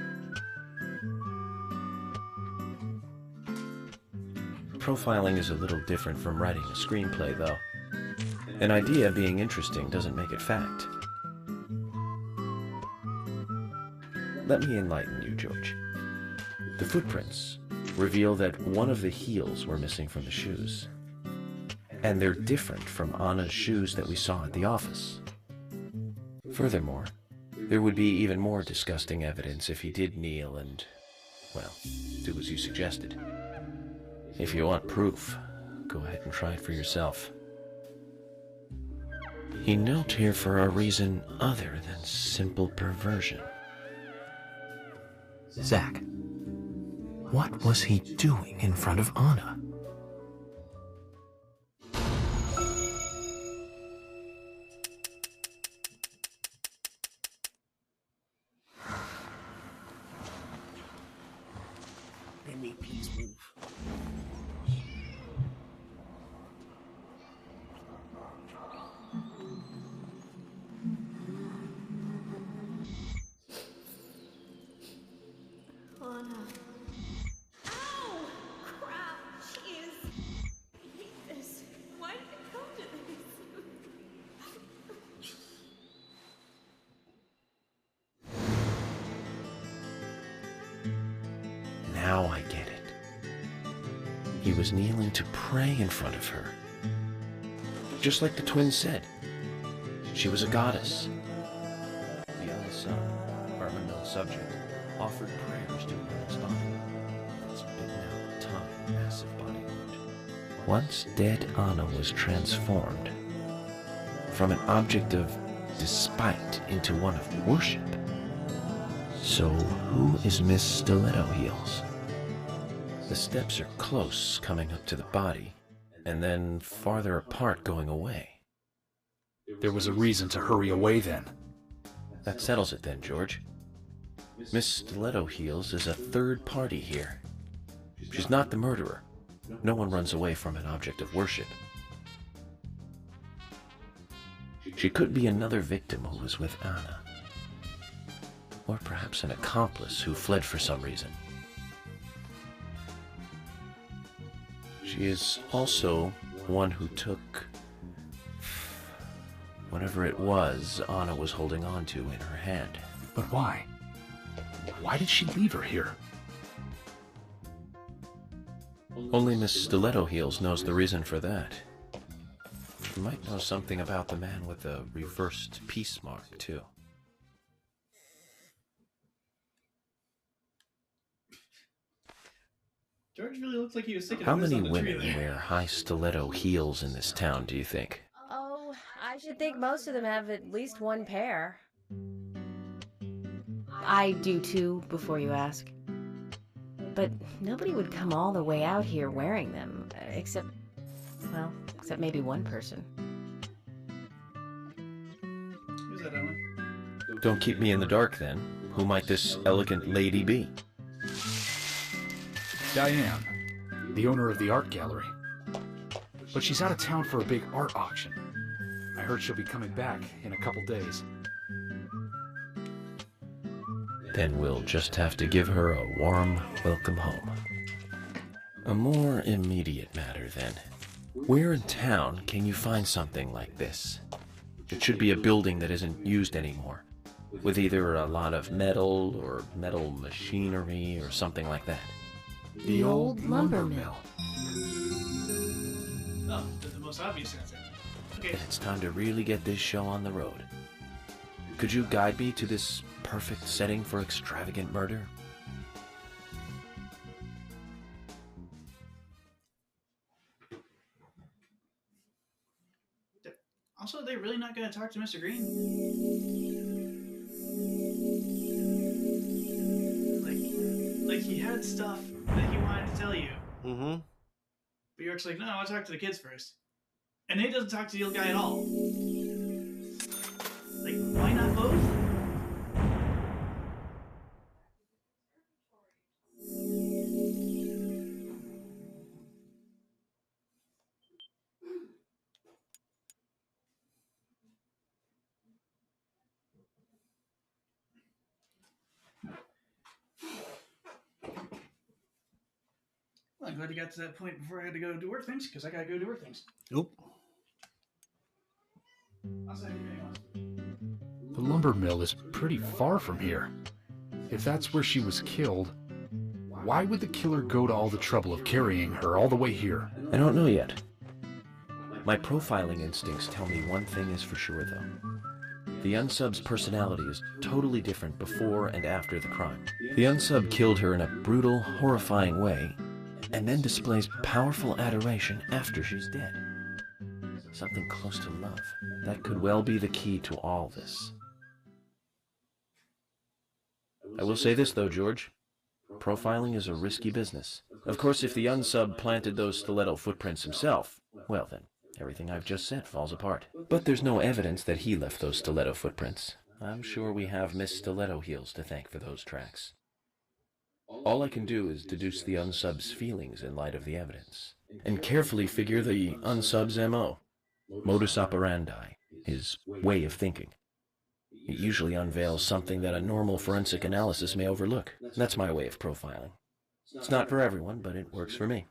Profiling is a little different from writing a screenplay, though. An idea being interesting doesn't make it fact. Let me enlighten you, George. The footprints reveal that one of the heels were missing from the shoes. And they're different from Anna's shoes that we saw at the office. Furthermore, there would be even more disgusting evidence if he did kneel and, well, do as you suggested. If you want proof, go ahead and try it for yourself. He knelt here for a reason other than simple perversion. Zach, what was he doing in front of Anna? Amy, please move. Anna. Ow! Crap! Jeez! I hate this. Why did it come to this? Now I get it. He was kneeling to pray in front of her. Just like the twins said. She was a goddess. The young son, our unknown subject, offered prayers to Anna's body. Its bitten out tongue, massive body wound. Once dead Anna was transformed from an object of despite into one of worship. So who is Miss Stiletto Heels? The steps are close coming up to the body, and then farther apart going away. There was a reason to hurry away then. That settles it then, George. Miss Stiletto Heels is a third party here. She's not the murderer. No one runs away from an object of worship. She could be another victim who was with Anna. Or perhaps an accomplice who fled for some reason. She is also one who took whatever it was Anna was holding on to in her hand. But why? Why did she leave her here? Only Miss Stiletto Heels knows the reason for that. She might know something about the man with the reversed peace mark, too. George really looks like he was sick of How this many on the tree women there. wear high stiletto heels in this town, do you think? Oh, I should think most of them have at least one pair. I do too, before you ask. But nobody would come all the way out here wearing them, except maybe one person. Who's that, Ellen? Don't keep me in the dark, then. Who might this elegant lady be? Diane, the owner of the art gallery. But she's out of town for a big art auction. I heard she'll be coming back in a couple days. Then we'll just have to give her a warm welcome home. A more immediate matter, then. Where in town can you find something like this? It should be a building that isn't used anymore, with either a lot of metal or metal machinery or something like that. The old lumber mill. Oh, the most obvious answer. Okay. It's time to really get this show on the road. Could you guide me to this perfect setting for extravagant murder? Also, they're really not going to talk to Mr. Green? Like he had stuff that he wanted to tell you. Mm-hmm. But York's like, no, I want to talk to the kids first. And he doesn't talk to the old guy at all. Like, why not both? Well, I'm glad you got to that point before I had to go do work things, because I gotta go do work things. Nope. I'll say anything else. The lumber mill is pretty far from here. If that's where she was killed, why would the killer go to all the trouble of carrying her all the way here? I don't know yet. My profiling instincts tell me one thing is for sure, though. The unsub's personality is totally different before and after the crime. The unsub killed her in a brutal, horrifying way, and then displays powerful adoration after she's dead. Something close to love. That could well be the key to all this. I will say this, though, George. Profiling is a risky business. Of course, if the unsub planted those stiletto footprints himself, well then, everything I've just said falls apart. But there's no evidence that he left those stiletto footprints. I'm sure we have Miss Stiletto Heels to thank for those tracks. All I can do is deduce the unsub's feelings in light of the evidence, and carefully figure the unsub's MO, modus operandi, his way of thinking. It usually unveils something that a normal forensic analysis may overlook. That's my way of profiling. It's not for everyone, but it works for me.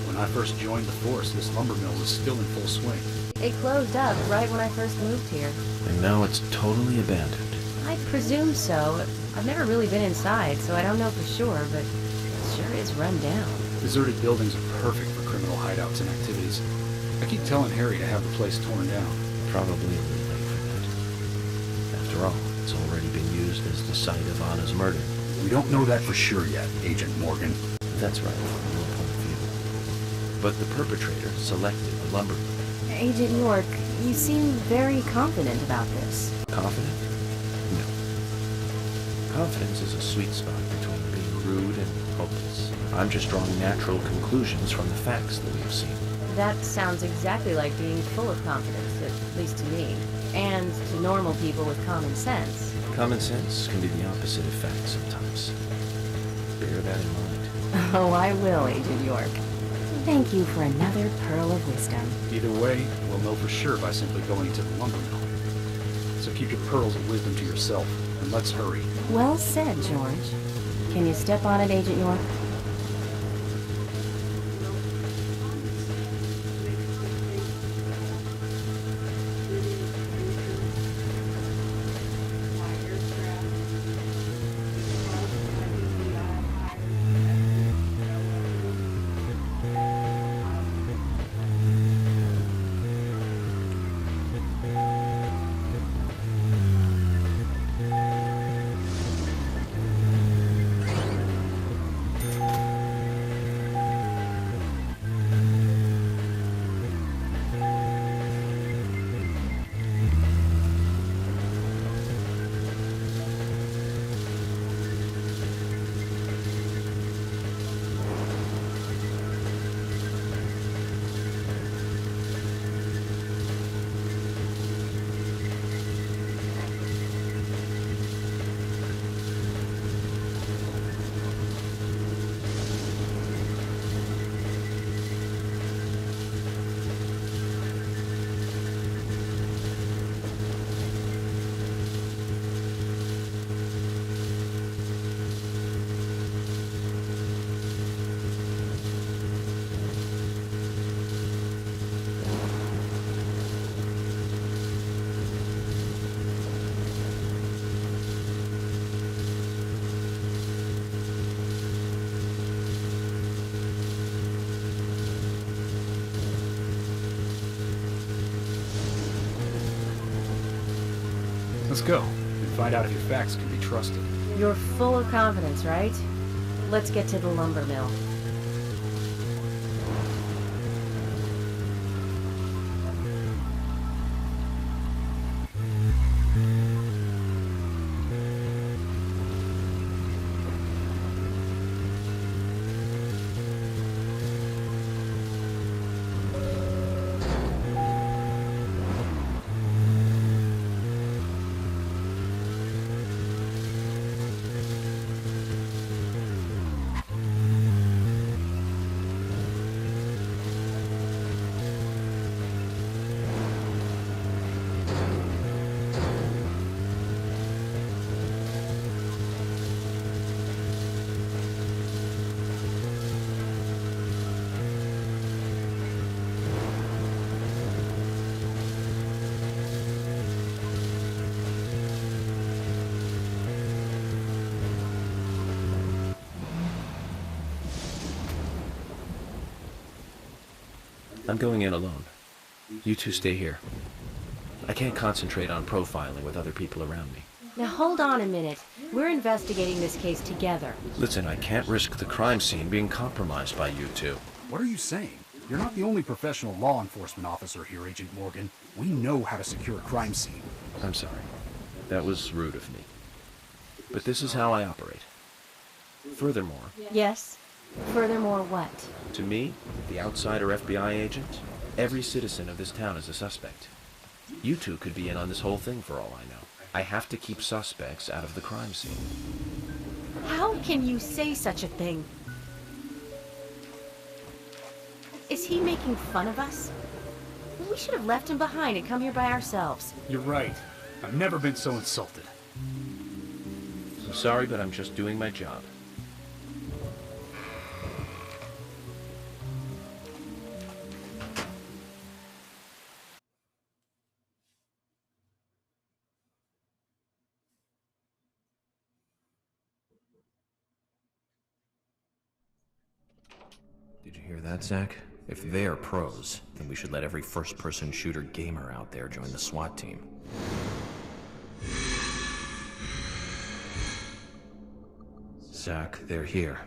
When I first joined the force, this lumber mill was still in full swing. It closed up right when I first moved here. And now it's totally abandoned. I presume so. I've never really been inside, so I don't know for sure, but it sure is run down. Deserted buildings are perfect for criminal hideouts and activities. I keep telling Harry to have the place torn down. Probably a little late for that. After all, it's already been used as the site of Anna's murder. We don't know that for sure yet, Agent Morgan. That's right, from your point of view. But the perpetrator selected the lumber mill. Agent York, you seem very confident about this. Confident? No. Confidence is a sweet spot between being rude and hopeless. I'm just drawing natural conclusions from the facts that we've seen. That sounds exactly like being full of confidence, at least to me. And to normal people with common sense. Common sense can be the opposite of fact sometimes. Bear that in mind. Oh, I will, Agent York. Thank you for another pearl of wisdom. Either way, we'll know for sure by simply going to the lumber mill. So keep your pearls of wisdom to yourself, and let's hurry. Well said, George. Can you step on it, Agent York? Let's go and find out if your facts can be trusted. You're full of confidence, right? Let's get to the lumber mill. I'm going in alone. You two stay here. I can't concentrate on profiling with other people around me. Now hold on a minute. We're investigating this case together. Listen, I can't risk the crime scene being compromised by you two. What are you saying? You're not the only professional law enforcement officer here, Agent Morgan. We know how to secure a crime scene. I'm sorry. That was rude of me. But this is how I operate. Furthermore, Yes? Furthermore, what? to me, the outsider FBI agent, every citizen of this town is a suspect. You two could be in on this whole thing for all I know. I have to keep suspects out of the crime scene. How can you say such a thing? Is he making fun of us? We should have left him behind and come here by ourselves. You're right. I've never been so insulted. I'm sorry, but I'm just doing my job. Did you hear that, Zach? If they're pros, then we should let every first-person shooter gamer out there join the SWAT team. Zach, they're here.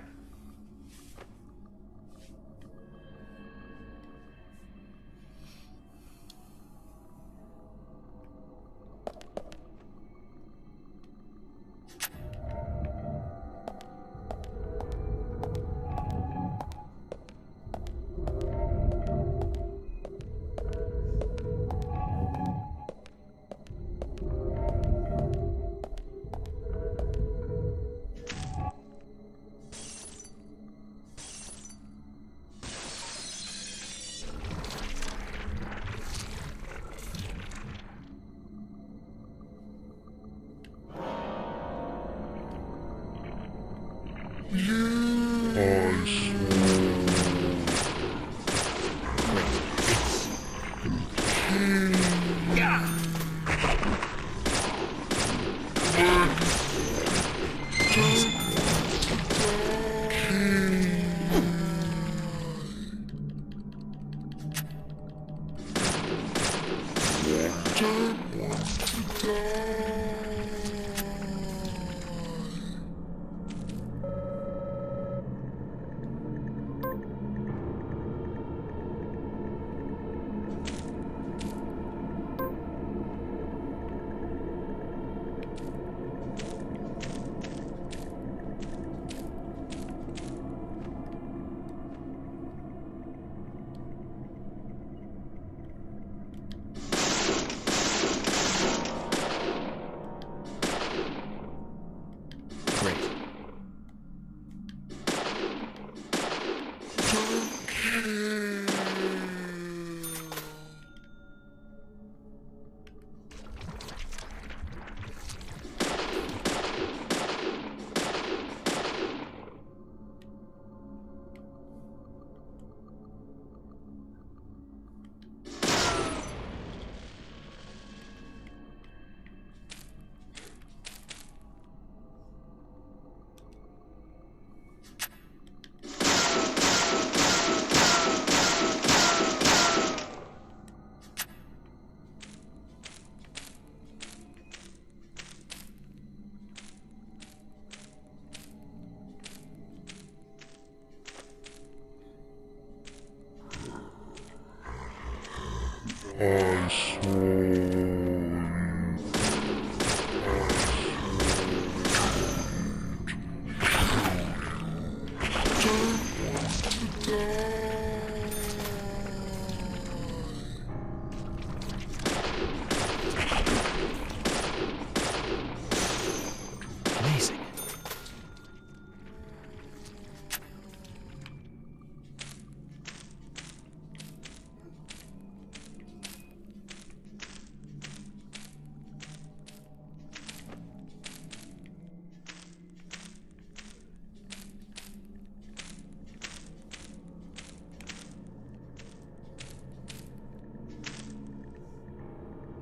Amazing.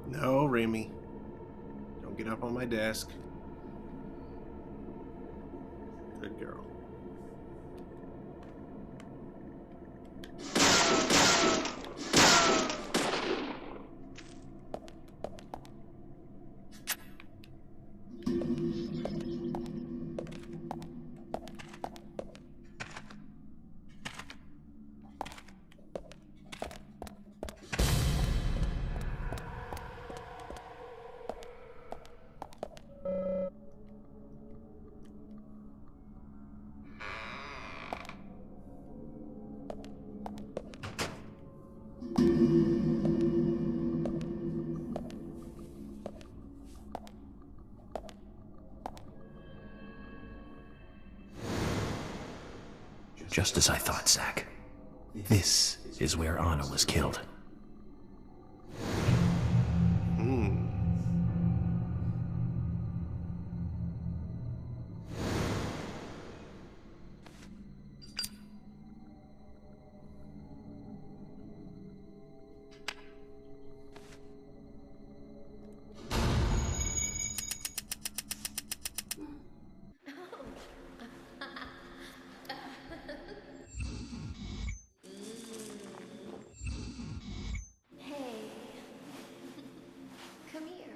No, Remy. Don't get up on my desk. Good girl. Just as I thought, Zack. This is where Anna was killed. Hey. Come here.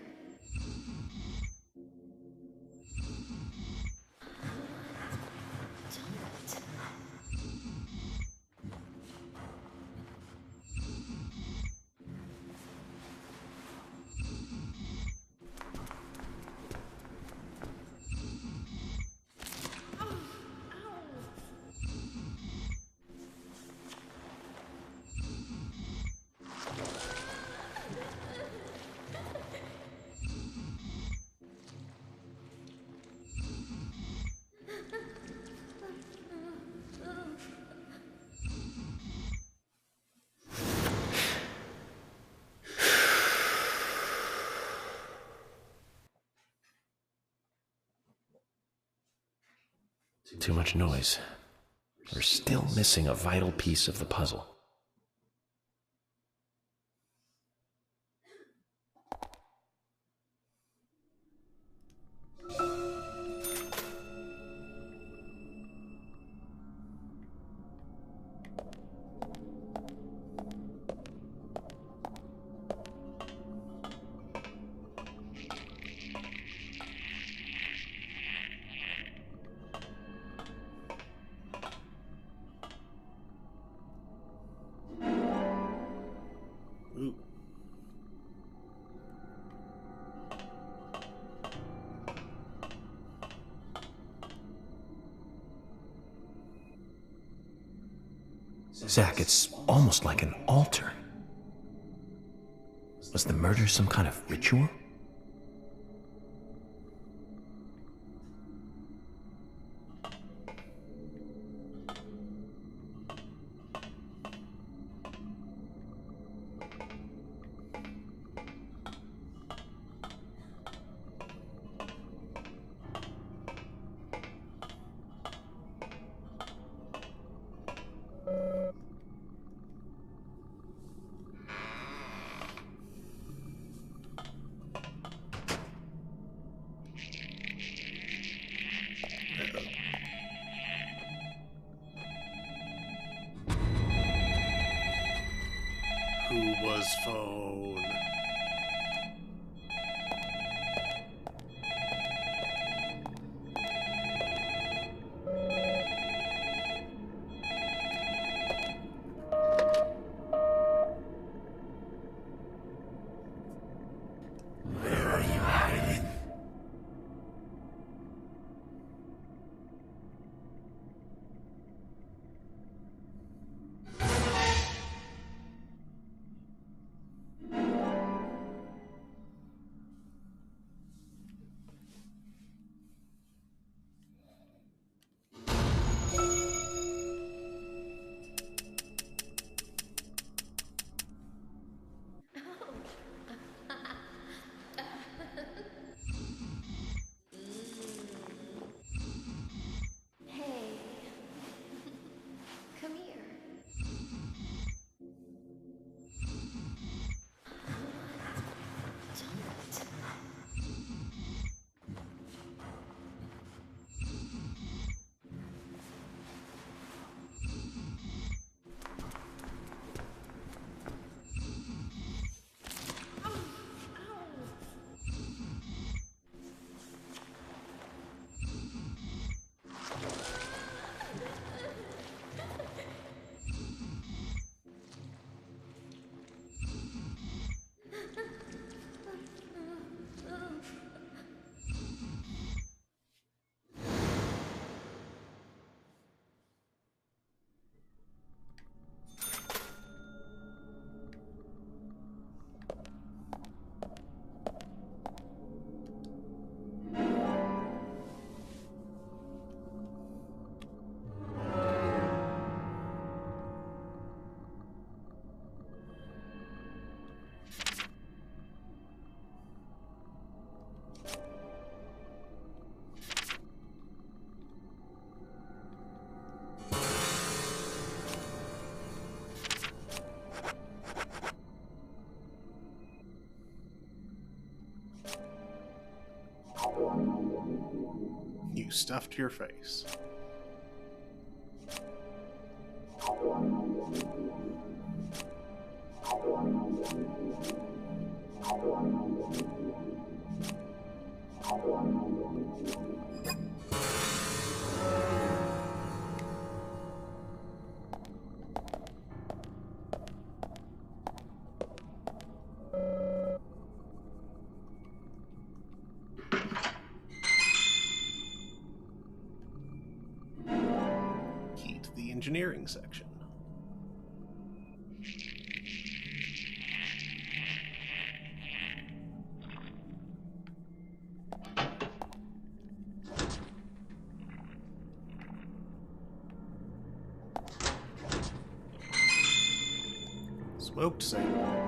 Don't. Too much noise. We're still missing a vital piece of the puzzle. Ooh. Zack, it's almost like an altar. Was the murder some kind of ritual? Who was phone? You stuffed your face. Key to the engineering section. Smoked salmon.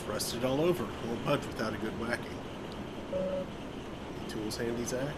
rusted all over. Won't budge without a good whacking. Any tools handy, Zach?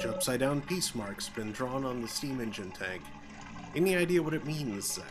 Upside down peace mark's been drawn on the steam engine tank. Any idea what it means, Zach?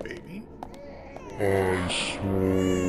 Baby? I swear.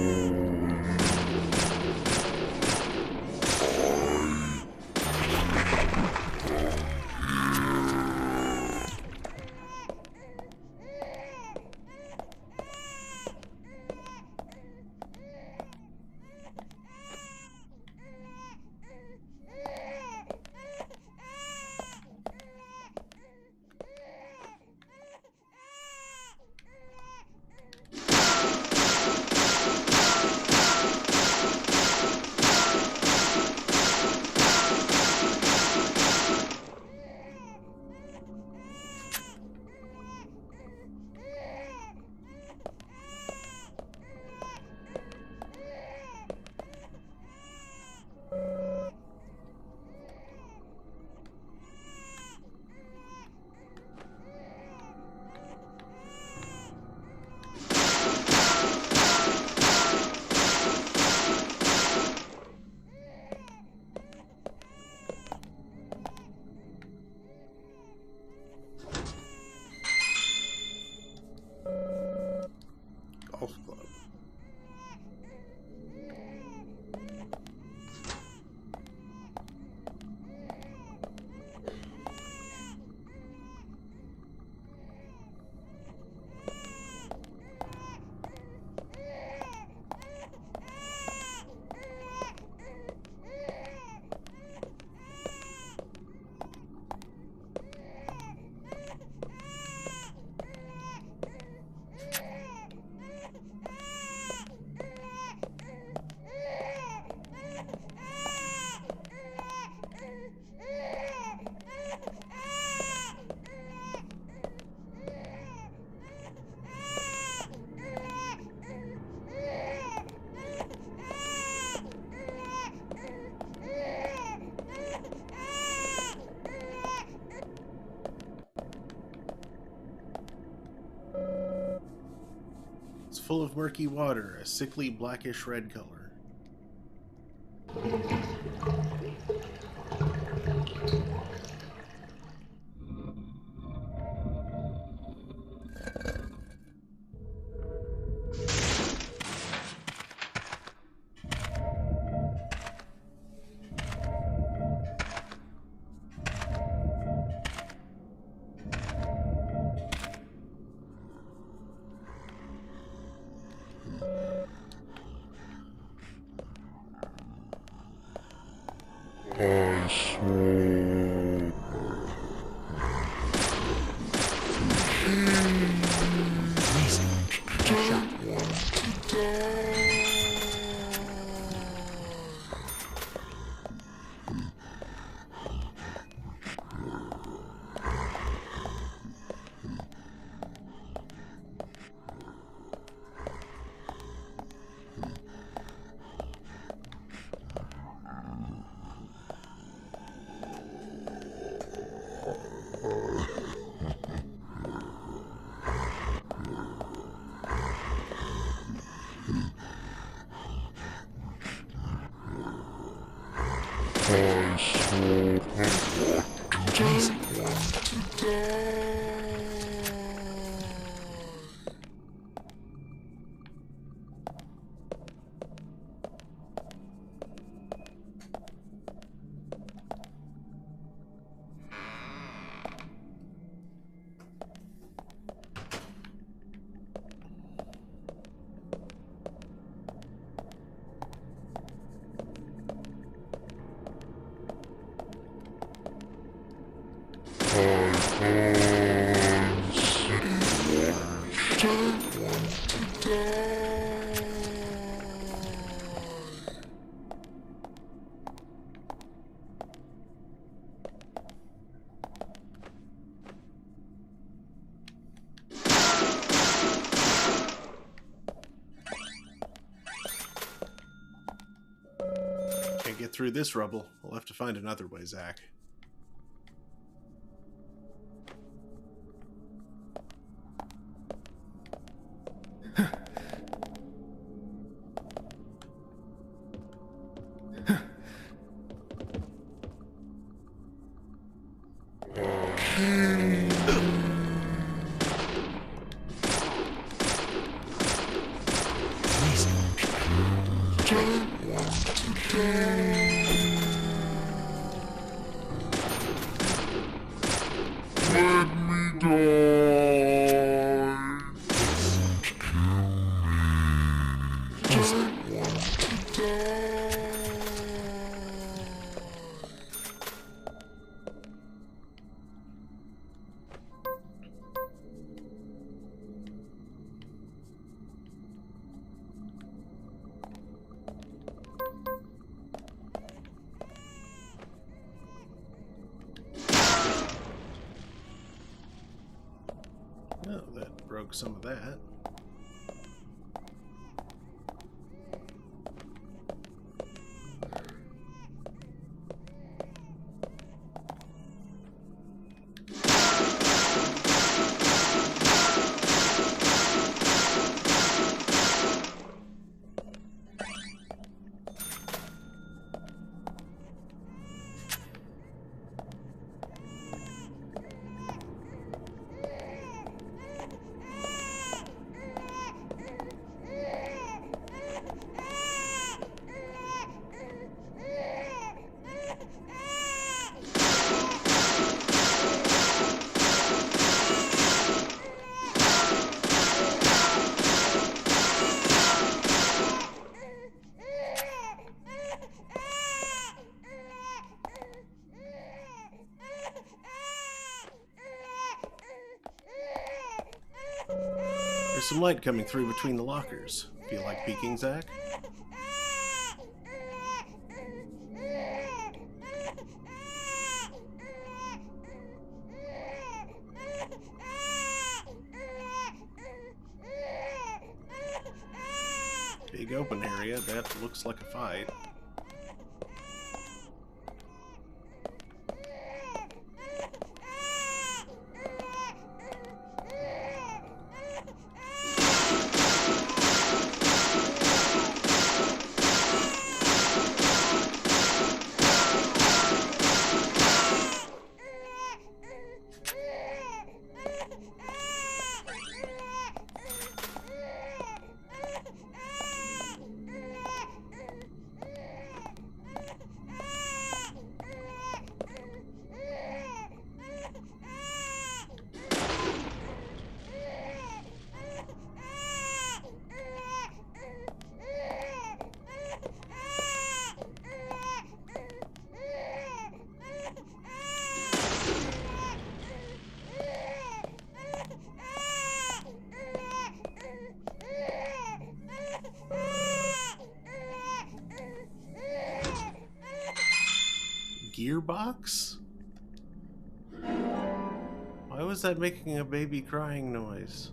Golf club. It's full of murky water, a sickly blackish red color. I swear. Can't get through this rubble. We'll have to find another way, Zach. Oh, that broke some of that. There's some light coming through between the lockers. Feel like peeking, Zach? Big open area. That looks like a fight. Gearbox? Why was that making a baby crying noise?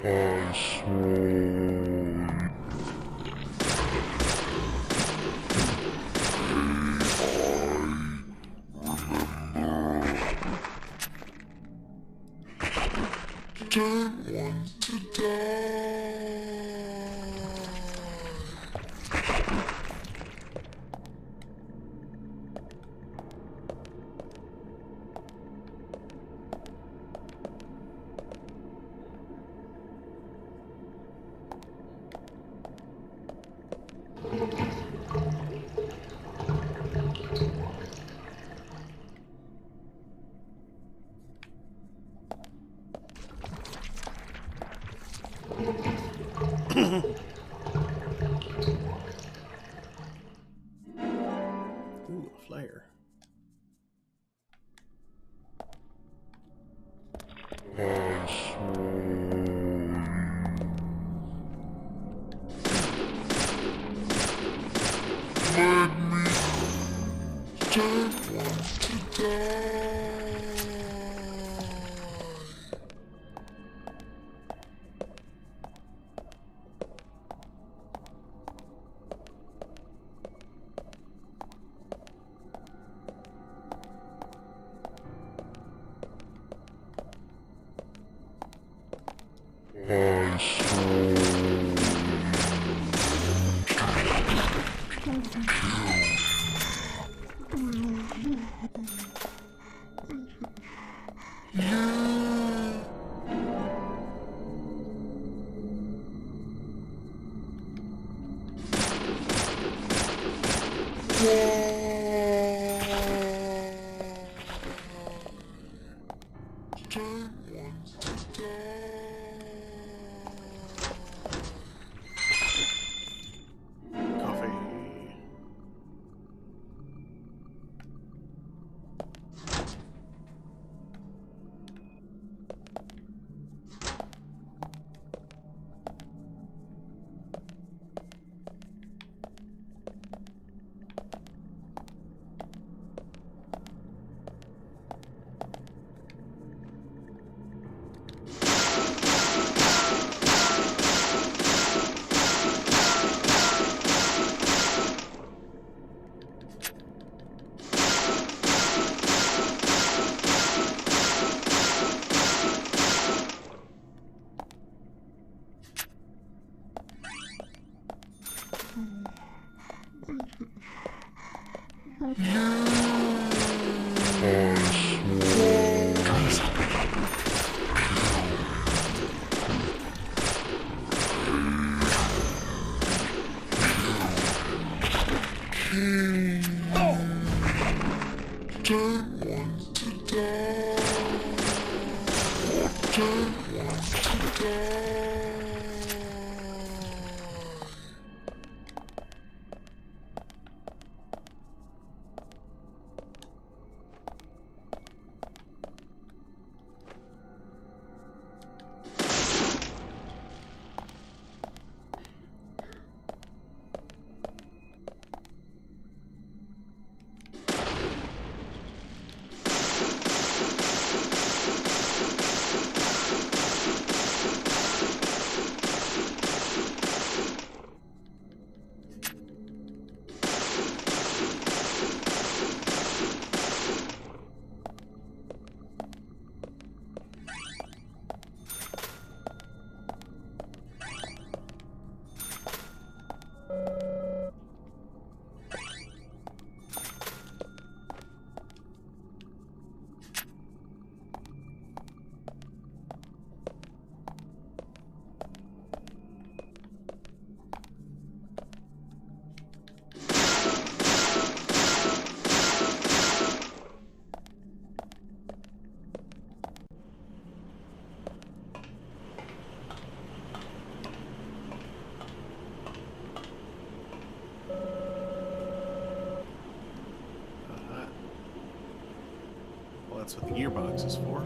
I swear. Don't want to die. Ooh, a flare. I swear. Let me. Don't want to die. I swear. Coffee. Well, that's what the gearbox is for.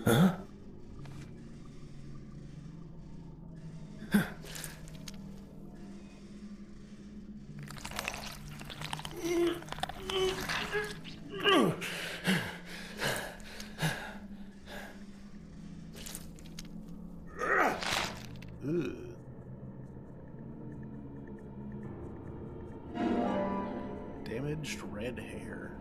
Huh? Ugh. Damaged red hair.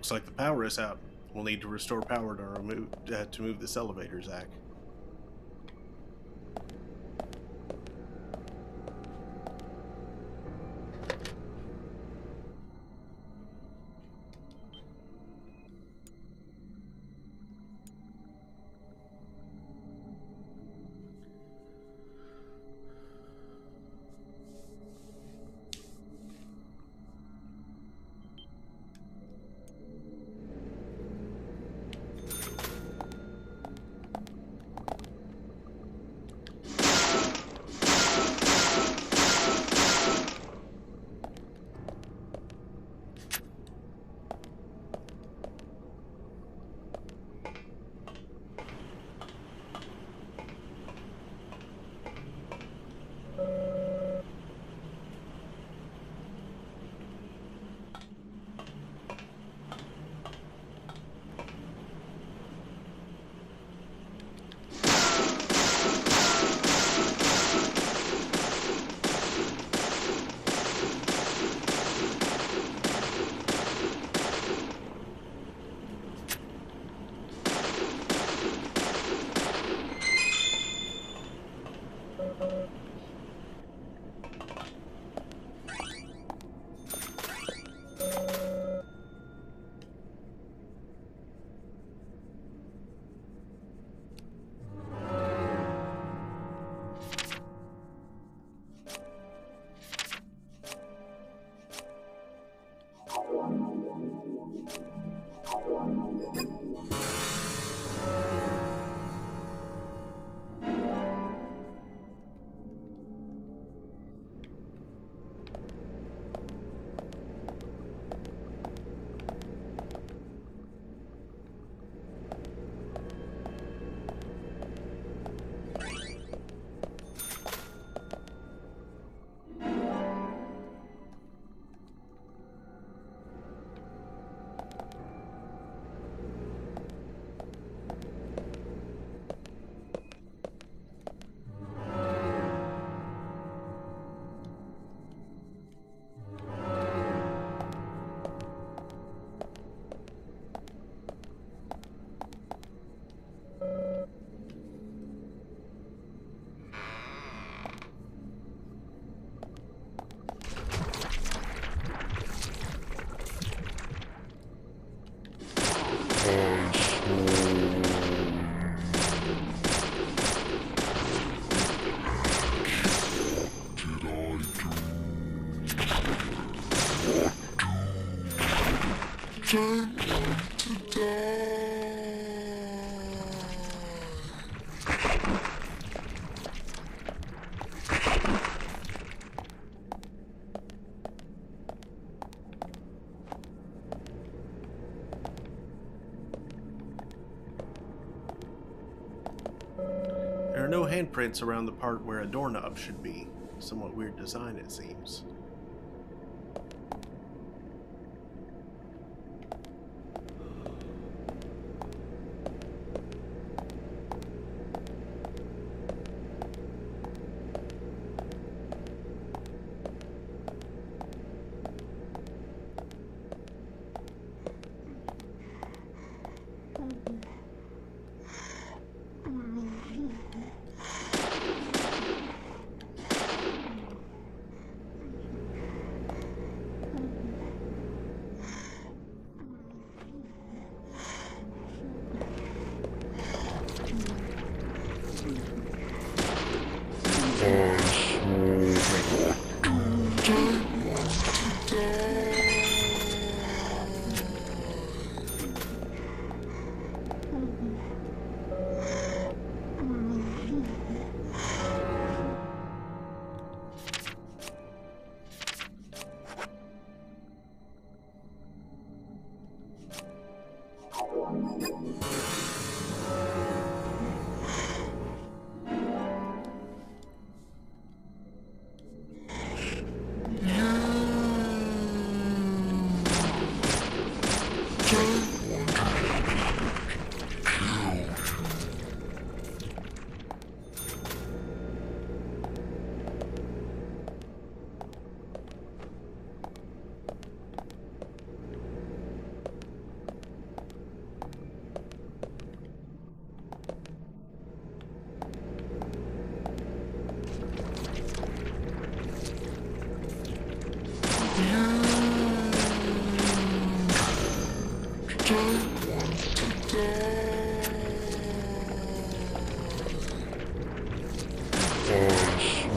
Looks like the power is out. We'll need to restore power to move this elevator, Zach. There are no handprints around the part where a doorknob should be. Somewhat weird design, it seems.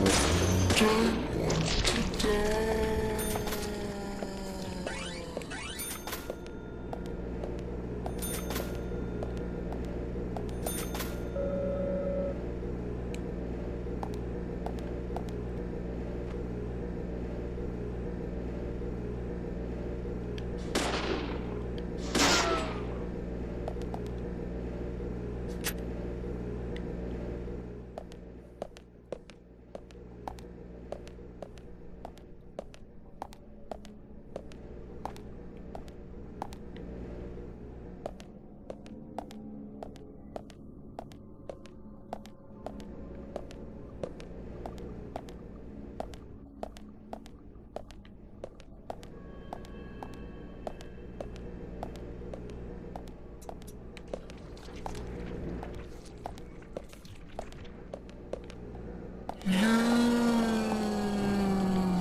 Don't want to die.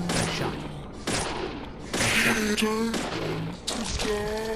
Nice shot. Don't want to die.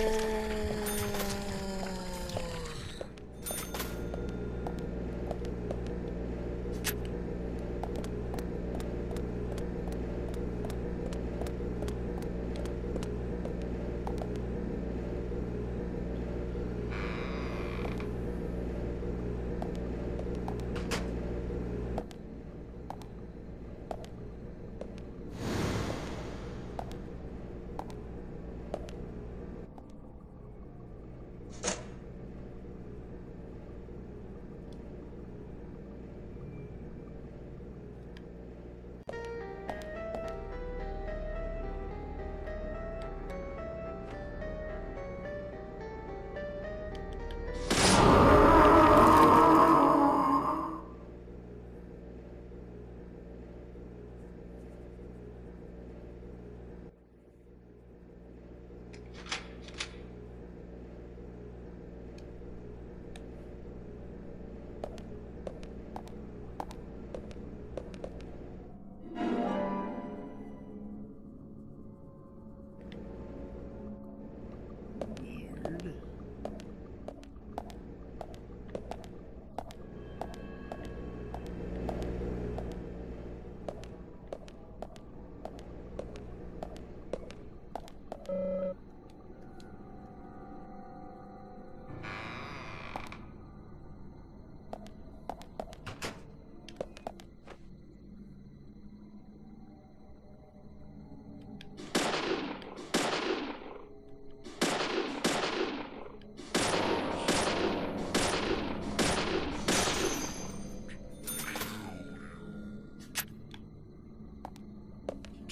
Weird.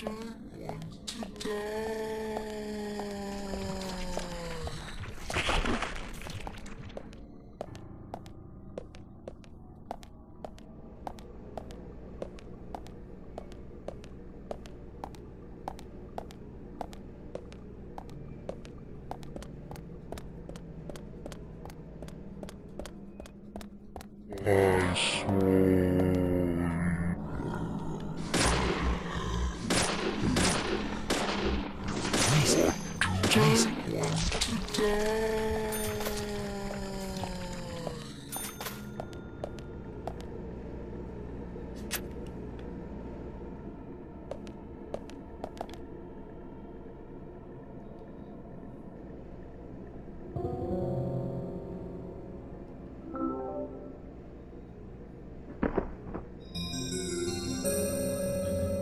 Don't want to die. I swear. Amazing. Amazing.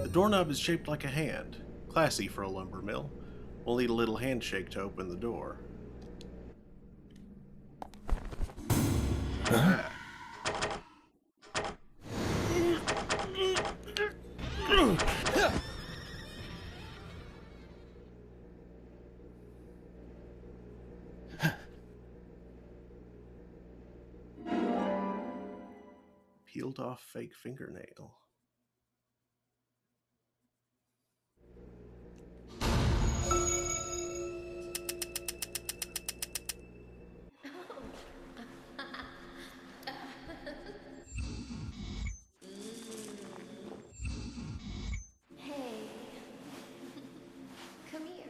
The doorknob is shaped like a hand. Classy for a lumber mill. We'll need a little handshake to open the door. Peeled off fake fingernail. Hey. Come here.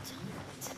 Don't.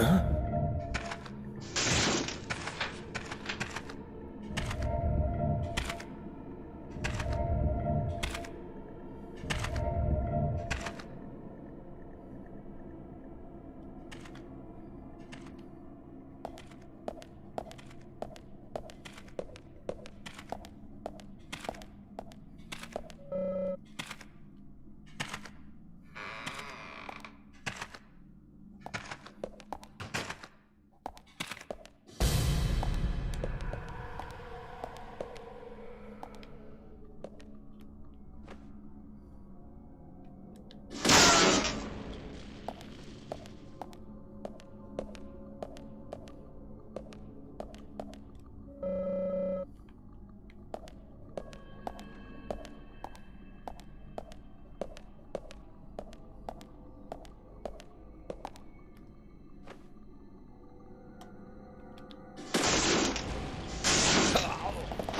Huh?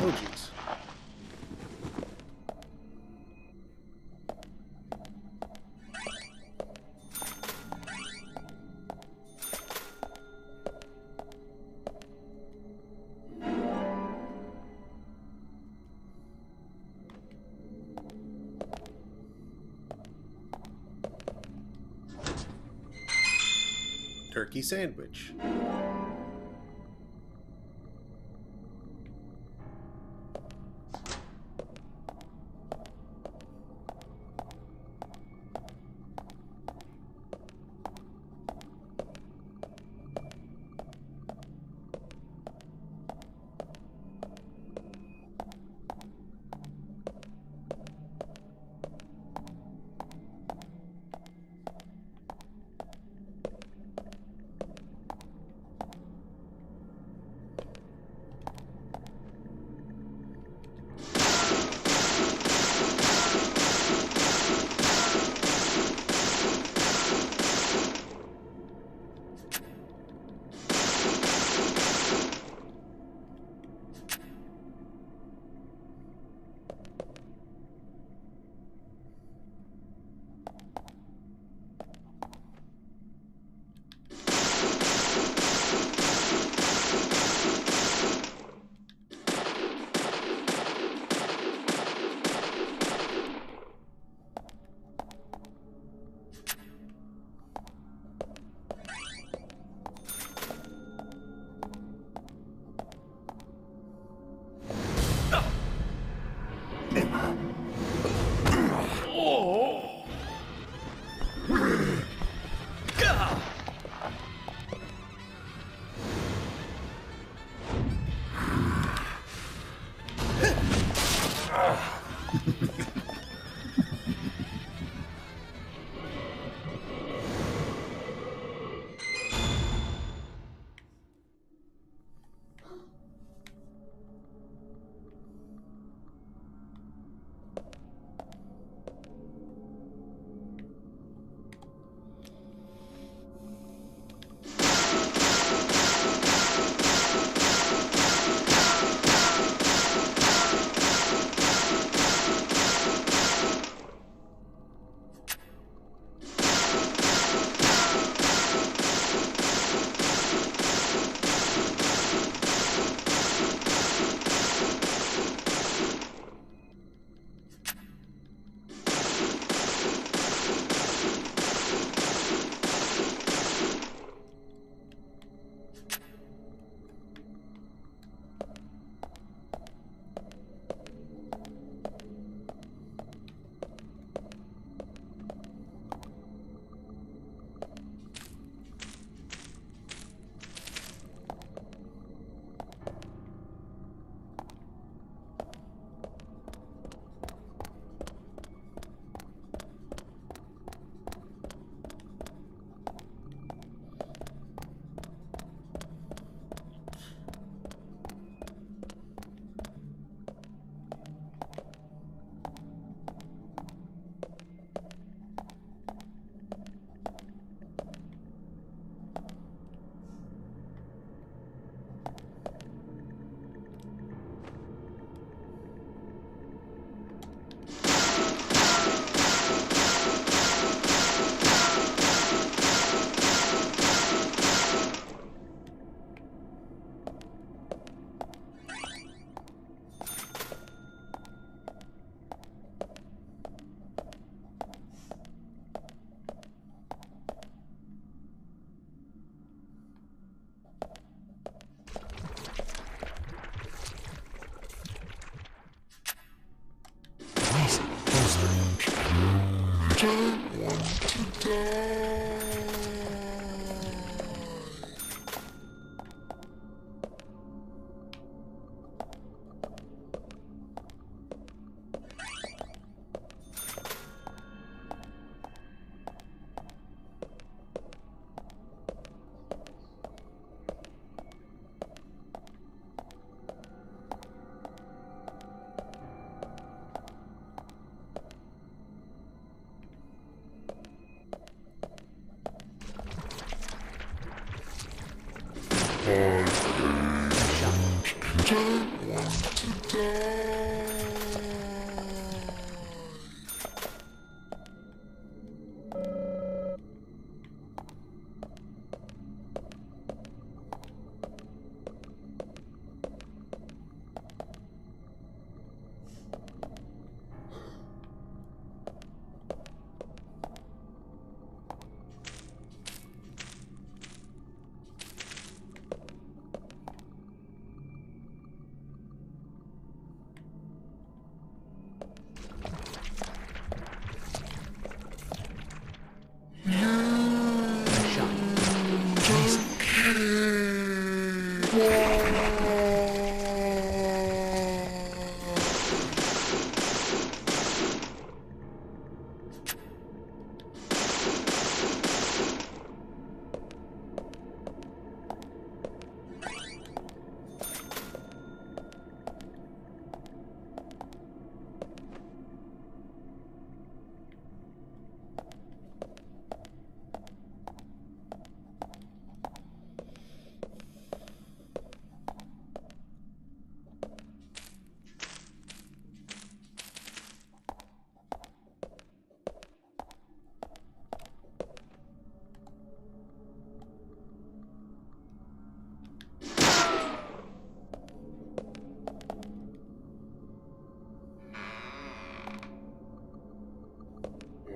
Oh, jeez. Turkey sandwich. don't want to die. Don't want to die.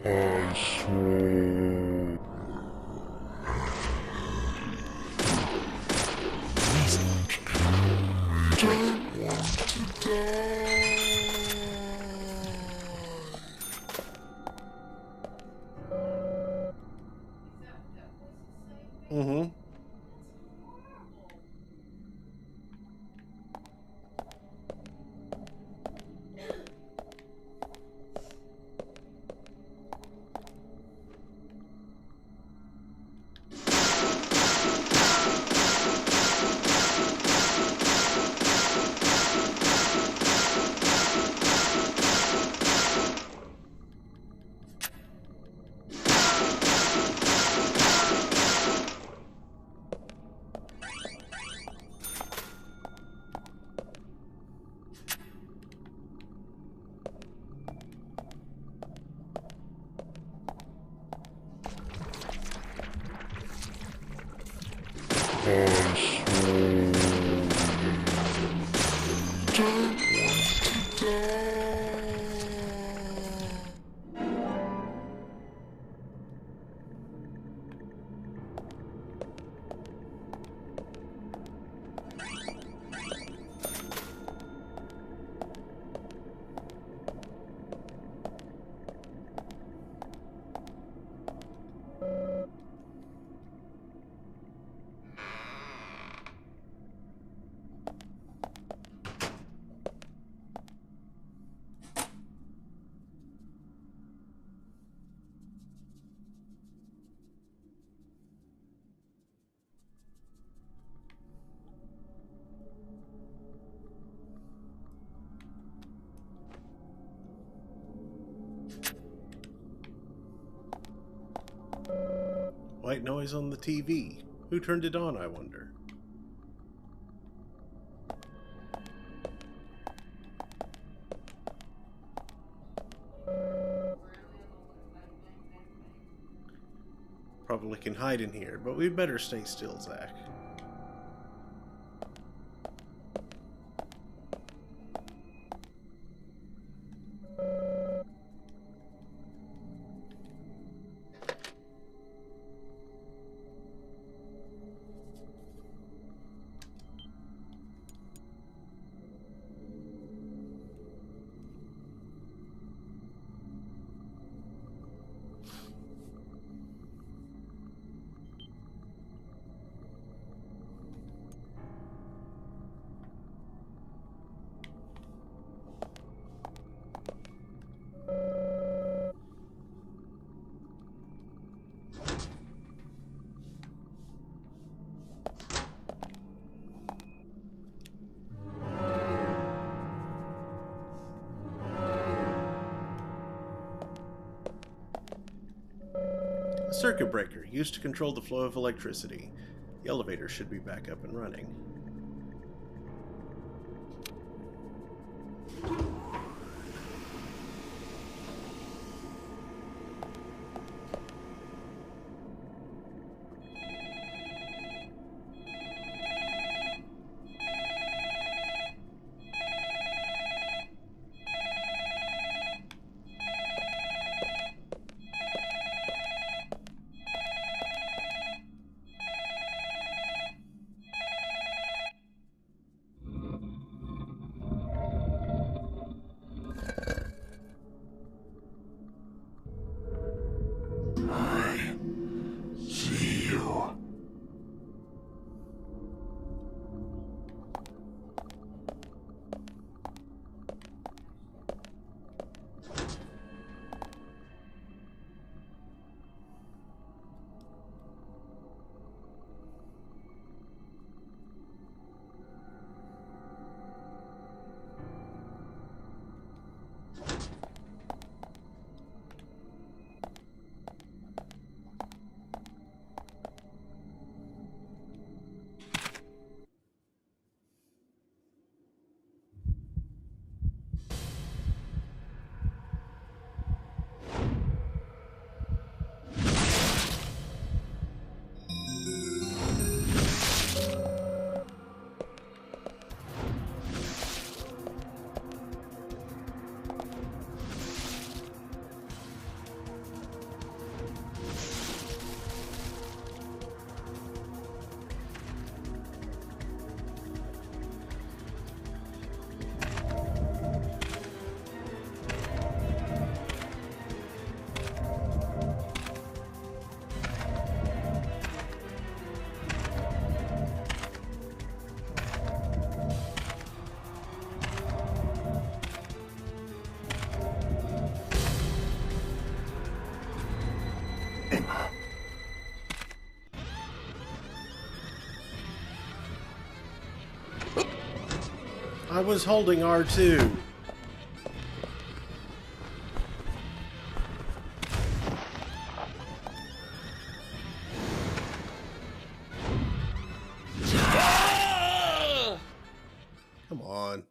I swear. Don't want to die. Mm-hmm. I swear. Don't want to die. White noise on the TV. Who turned it on, I wonder? Probably can hide in here, but we'd better stay still, Zach. A circuit breaker used to control the flow of electricity. The elevator should be back up and running. I see you. I was holding R2. Come on.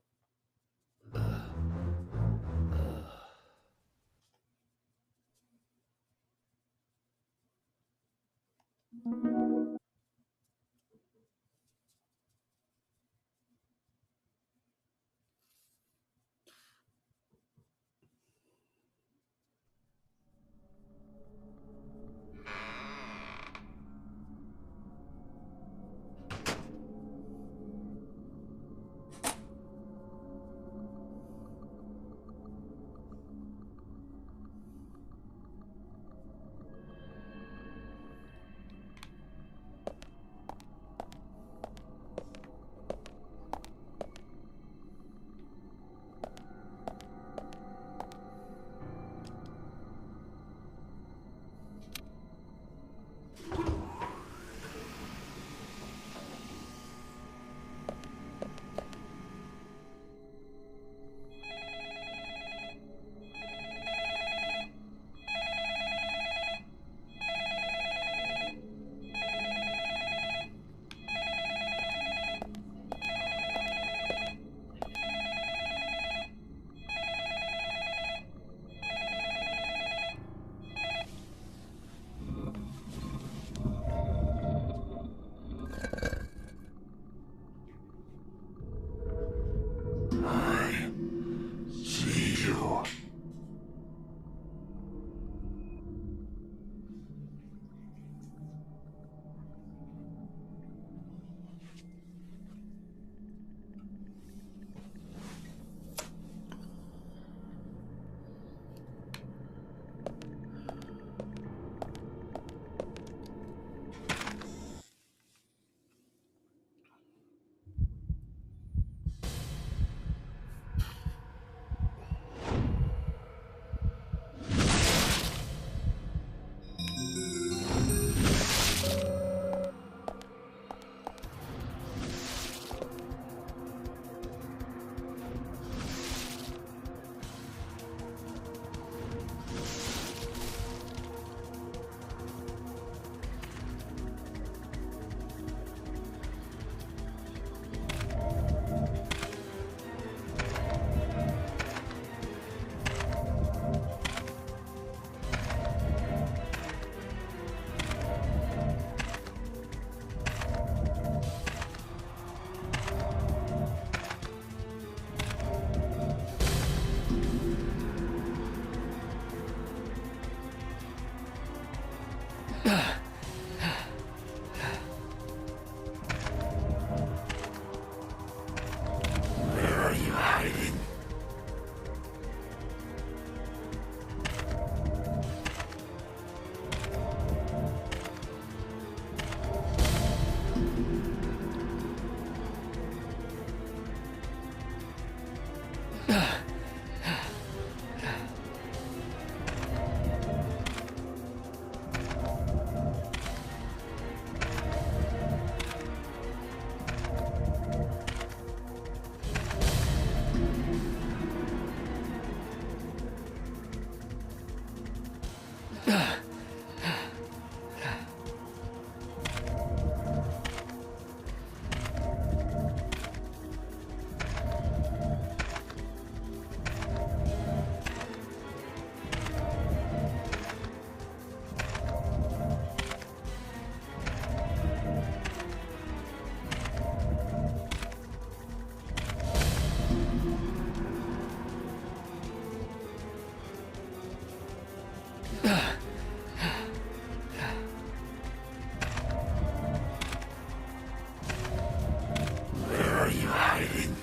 Where are you hiding?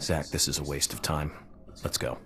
Zach, this is a waste of time. Let's go.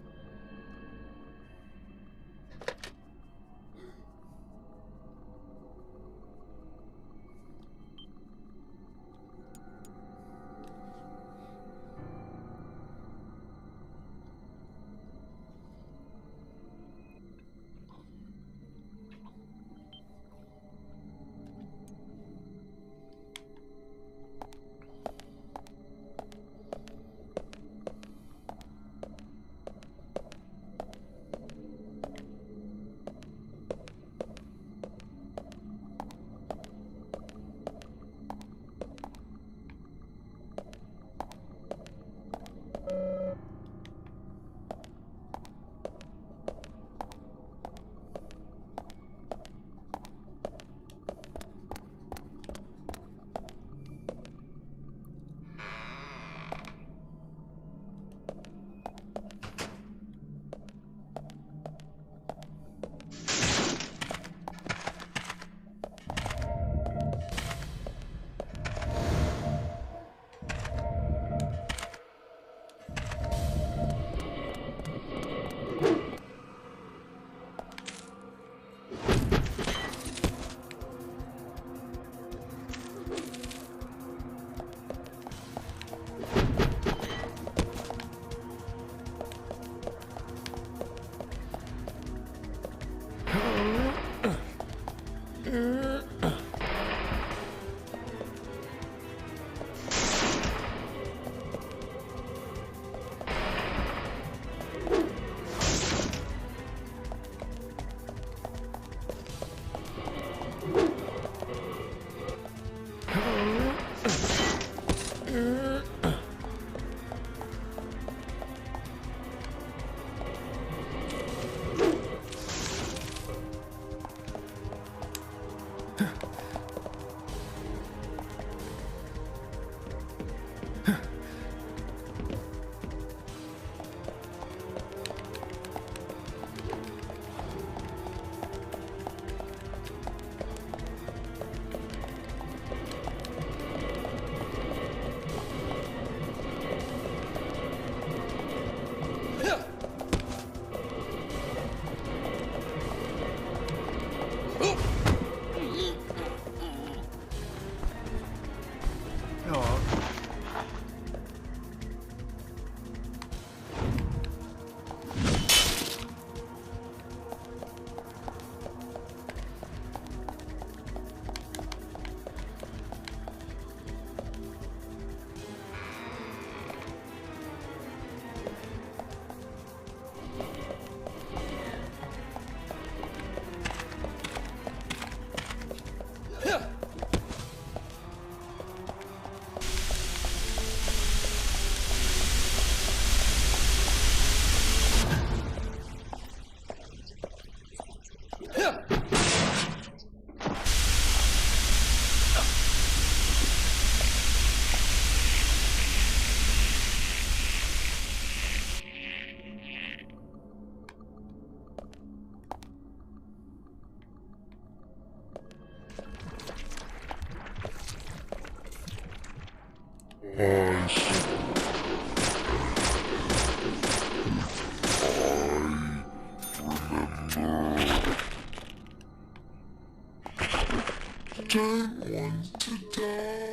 don't want to die.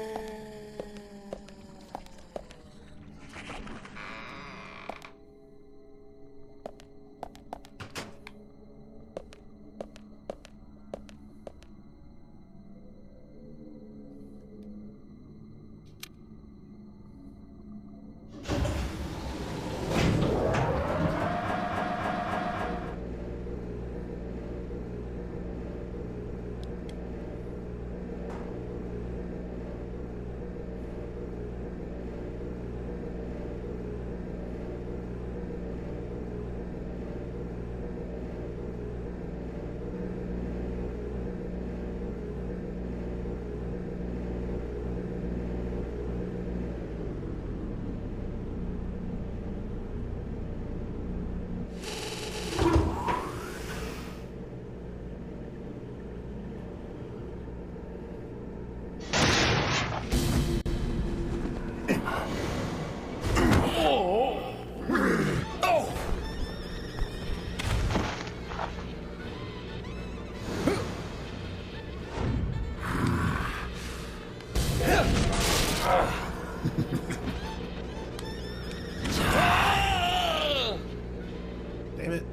Damn it.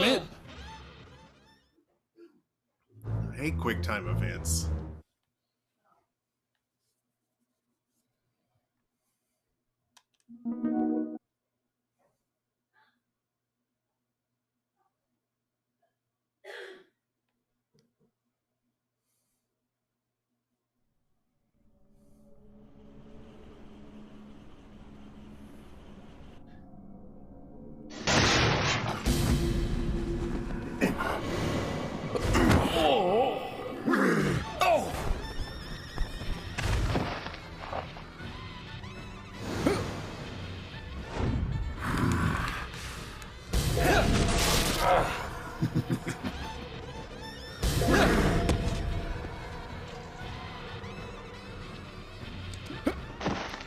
Man. I hate quick time events.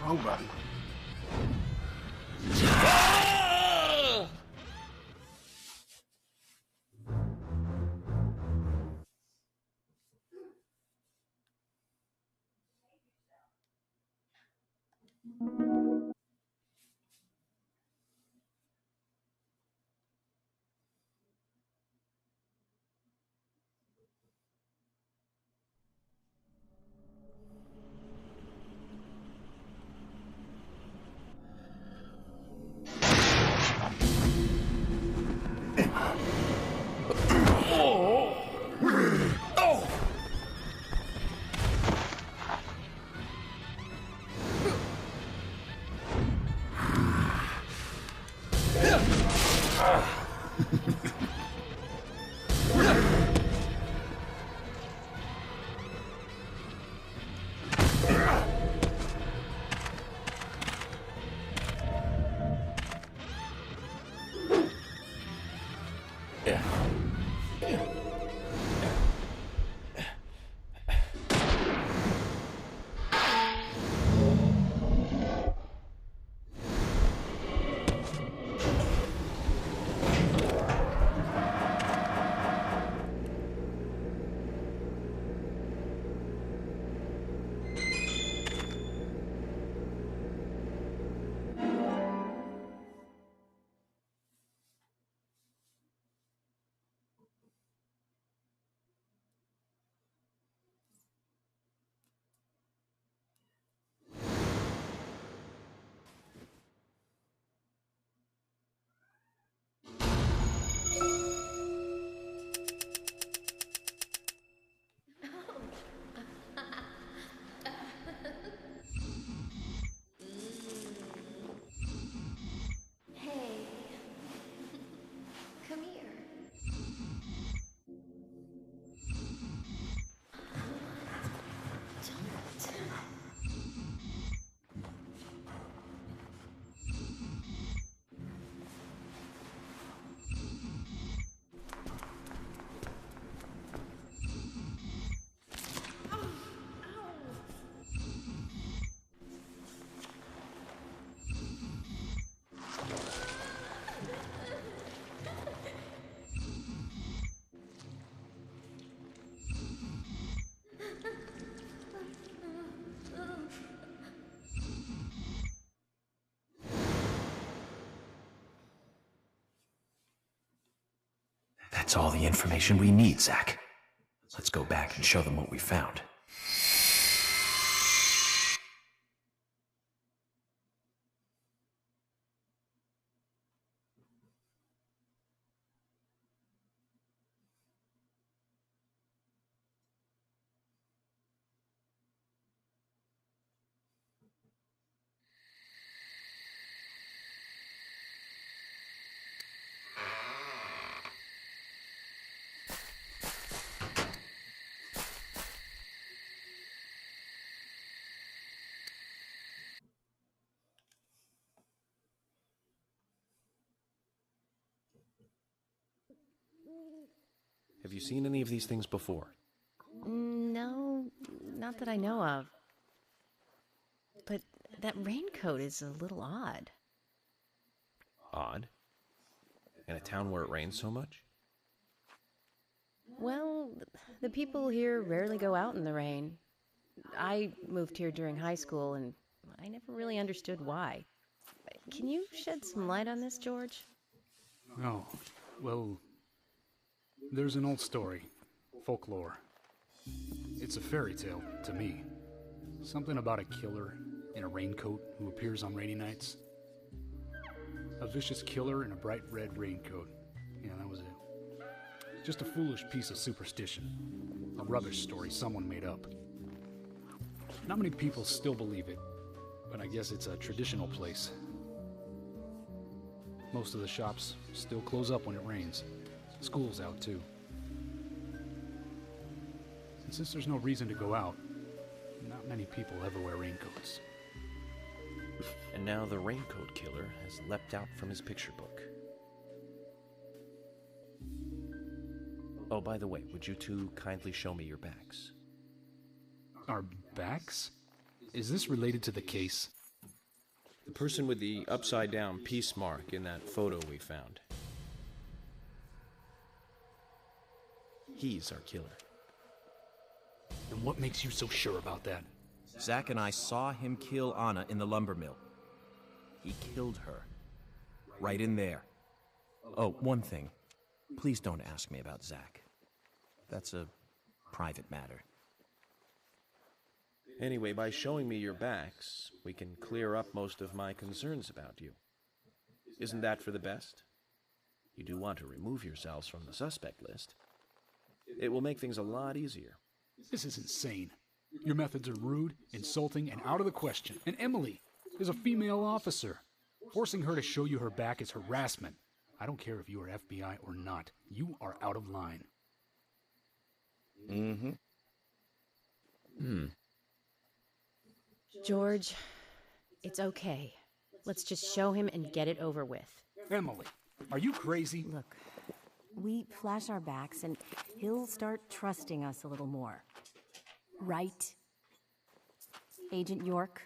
Wrong button. That's all the information we need, Zach. Let's go back and show them what we found. Have you seen any of these things before? No, not that I know of. But that raincoat is a little odd. Odd? In a town where it rains so much? Well, the people here rarely go out in the rain. I moved here during high school, and I never really understood why. Can you shed some light on this, George? Oh, well, there's an old story, folklore. It's a fairy tale, to me. Something about a killer in a raincoat who appears on rainy nights. A vicious killer in a bright red raincoat. Yeah, that was it. Just a foolish piece of superstition. A rubbish story someone made up. Not many people still believe it, but I guess it's a traditional place. Most of the shops still close up when it rains. School's out too. And since there's no reason to go out, not many people ever wear raincoats. And now the raincoat killer has leapt out from his picture book. Oh, by the way, would you two kindly show me your backs? Our backs? Is this related to the case? The person with the upside-down peace mark in that photo we found. He's our killer. And what makes you so sure about that? Zach and I saw him kill Anna in the lumber mill. He killed her. Right in there. Oh, one thing. Please don't ask me about Zach. That's a private matter. Anyway, by showing me your backs, we can clear up most of my concerns about you. Isn't that for the best? You do want to remove yourselves from the suspect list. It will make things a lot easier. This is insane. Your methods are rude, insulting, and out of the question. And Emily is a female officer. Forcing her to show you her back is harassment. I don't care if you are FBI or not. You are out of line. George, it's okay. Let's just show him and get it over with. Emily, are you crazy? Look, we flash our backs and he'll start trusting us a little more. Right? Agent York?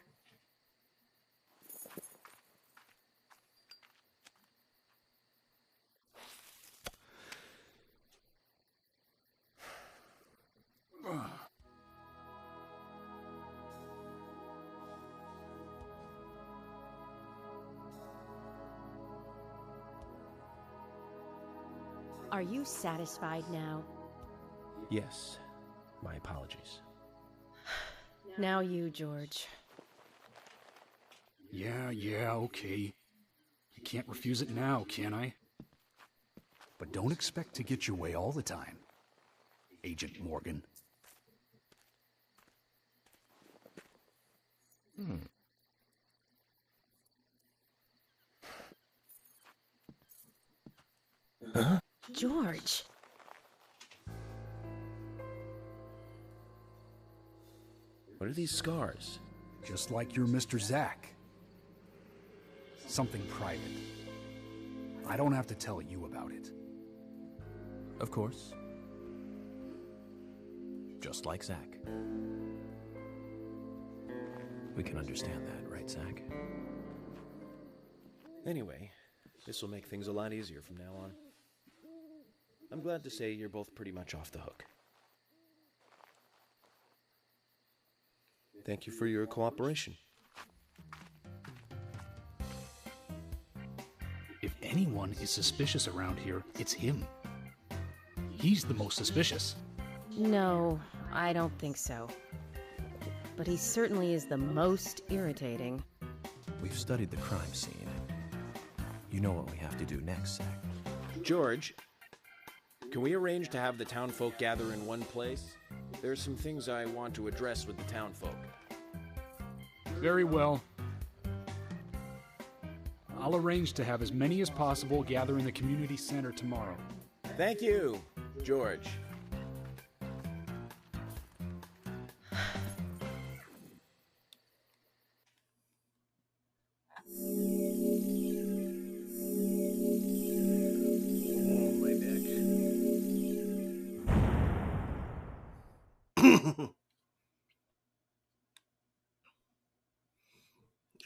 Are you satisfied now? Yes. My apologies. Now you, George. Yeah, okay. I can't refuse it now, can I? But don't expect to get your way all the time, Agent Morgan. Huh? George. What are these scars? Just like your Mr. Zach. Something private. I don't have to tell you about it. Of course. Just like Zach. We can understand that, right, Zach? Anyway, this will make things a lot easier from now on. I'm glad to say you're both pretty much off the hook. Thank you for your cooperation. If anyone is suspicious around here, it's him. He's the most suspicious. No, I don't think so. But he certainly is the most irritating. We've studied the crime scene. You know what we have to do next, Zach. George, can we arrange to have the townfolk gather in one place? There are some things I want to address with the townfolk. Very well. I'll arrange to have as many as possible gather in the community center tomorrow. Thank you, George.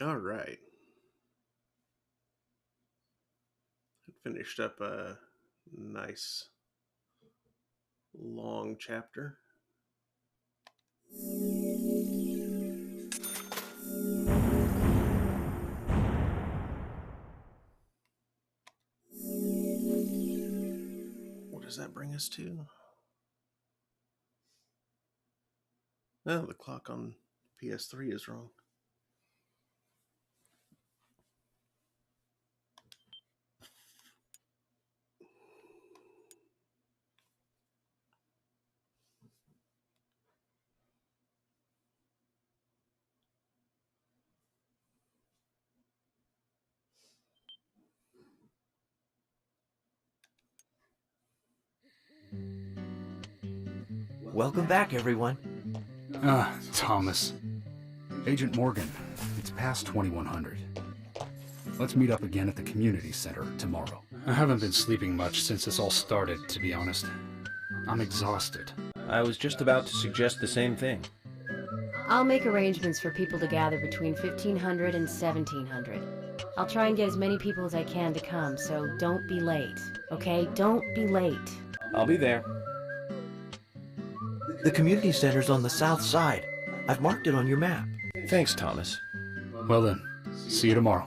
All right. Finished up a nice long chapter. What does that bring us to? Oh, the clock on PS3 is wrong. Welcome back, everyone. Thomas. Agent Morgan, it's past 2100. Let's meet up again at the community center tomorrow. I haven't been sleeping much since this all started, to be honest. I'm exhausted. I was just about to suggest the same thing. I'll make arrangements for people to gather between 1500 and 1700. I'll try and get as many people as I can to come, so don't be late, okay? Don't be late. I'll be there. The community center's on the south side. I've marked it on your map. Thanks, Thomas. Well then, see you tomorrow.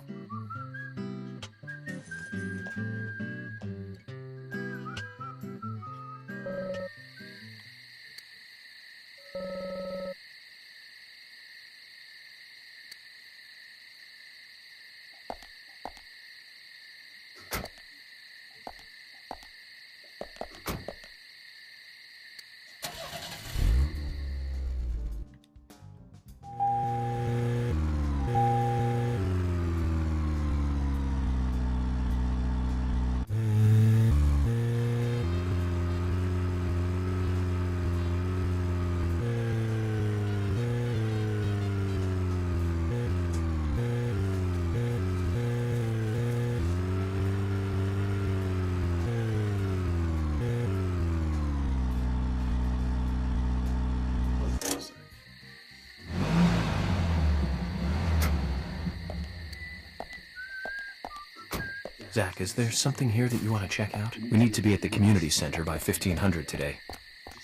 Zach, is there something here that you want to check out? We need to be at the community center by 1500 today.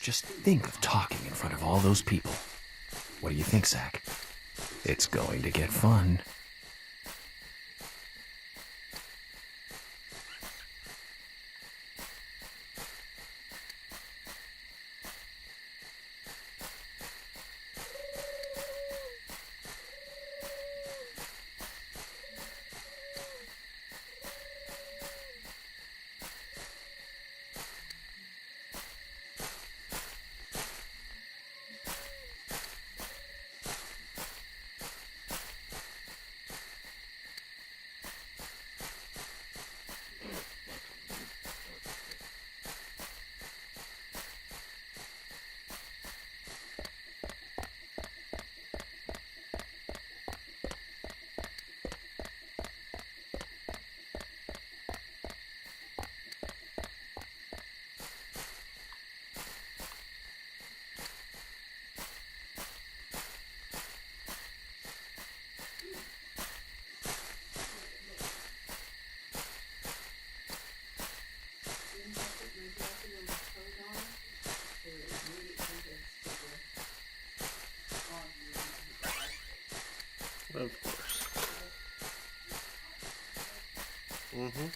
Just think of talking in front of all those people. What do you think, Zach? It's going to get fun. Of course. Mm-hmm.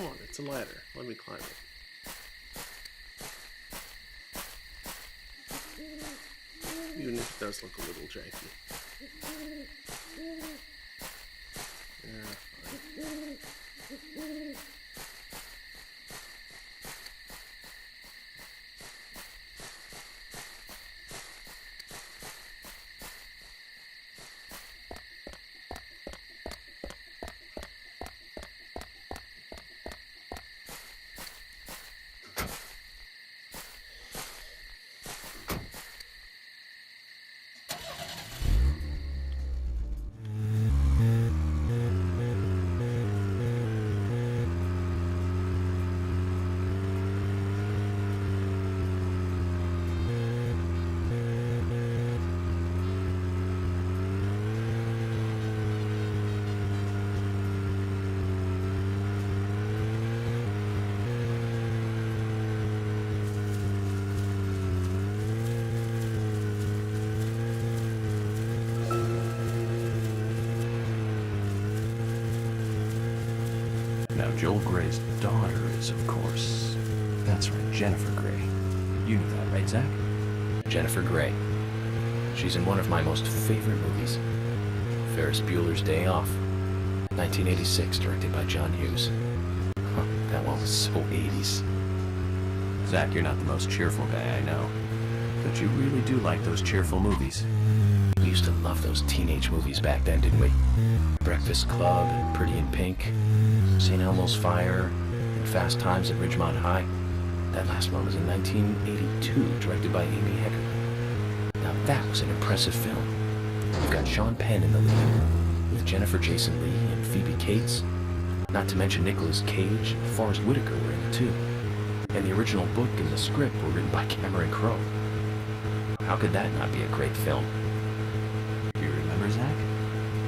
Come on, it's a ladder. Let me climb it. Even if it does look a little janky. Yeah, fine. Now, Joel Gray's daughter is, of course... That's right, Jennifer Grey. You knew that, right, Zach? Jennifer Grey. She's in one of my most favorite movies. Ferris Bueller's Day Off. 1986, directed by John Hughes. Huh, that one was so 80s. Zach, you're not the most cheerful guy I know. But you really do like those cheerful movies. We used to love those teenage movies back then, didn't we? Breakfast Club, and Pretty in Pink, St. Elmo's Fire, and Fast Times at Ridgemont High. That last one was in 1982, directed by Amy Hecker. Now that was an impressive film. We've got Sean Penn in the lead, with Jennifer Jason Leigh and Phoebe Cates. Not to mention Nicolas Cage and Forrest Whitaker were in it too. And the original book and the script were written by Cameron Crowe. How could that not be a great film? Do you remember, Zach?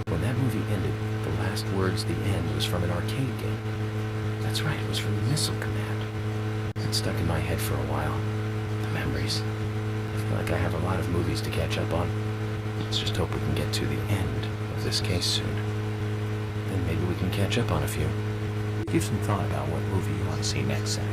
When that movie ended, the last words at the end was from an arcade game. That's right, it was from Missile Command. It stuck in my head for a while. The memories. I feel like I have a lot of movies to catch up on. Let's just hope we can get to the end of this case soon. Then maybe we can catch up on a few. Give some thought about what movie you want to see next, Zach.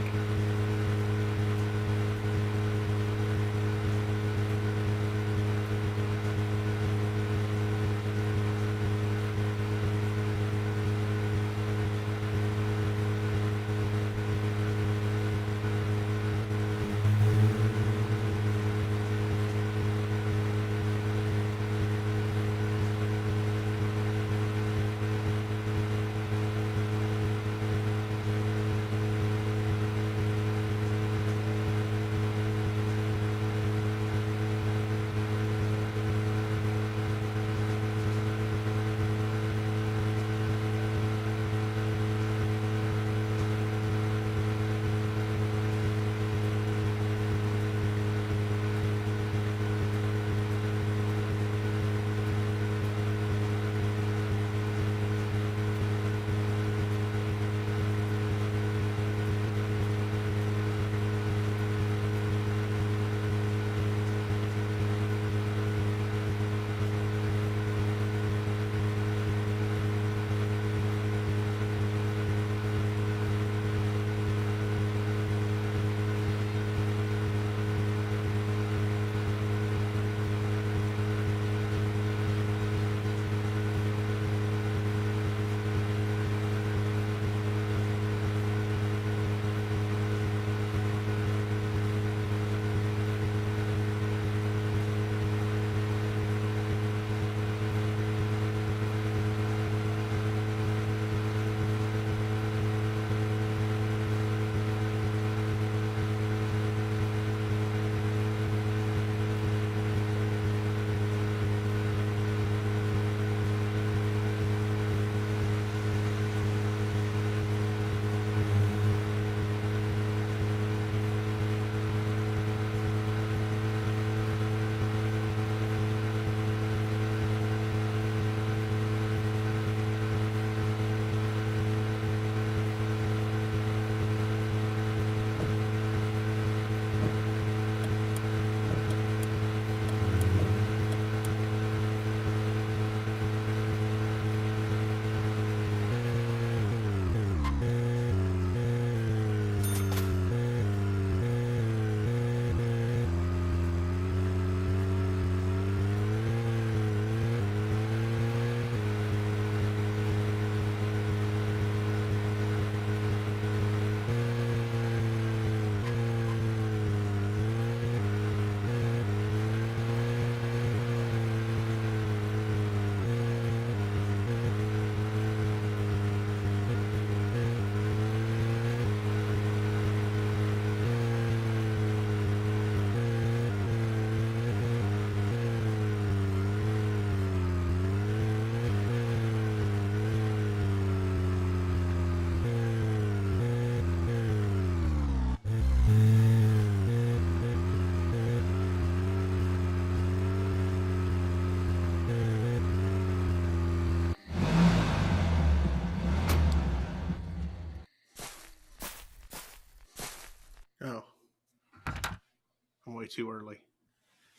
way too early.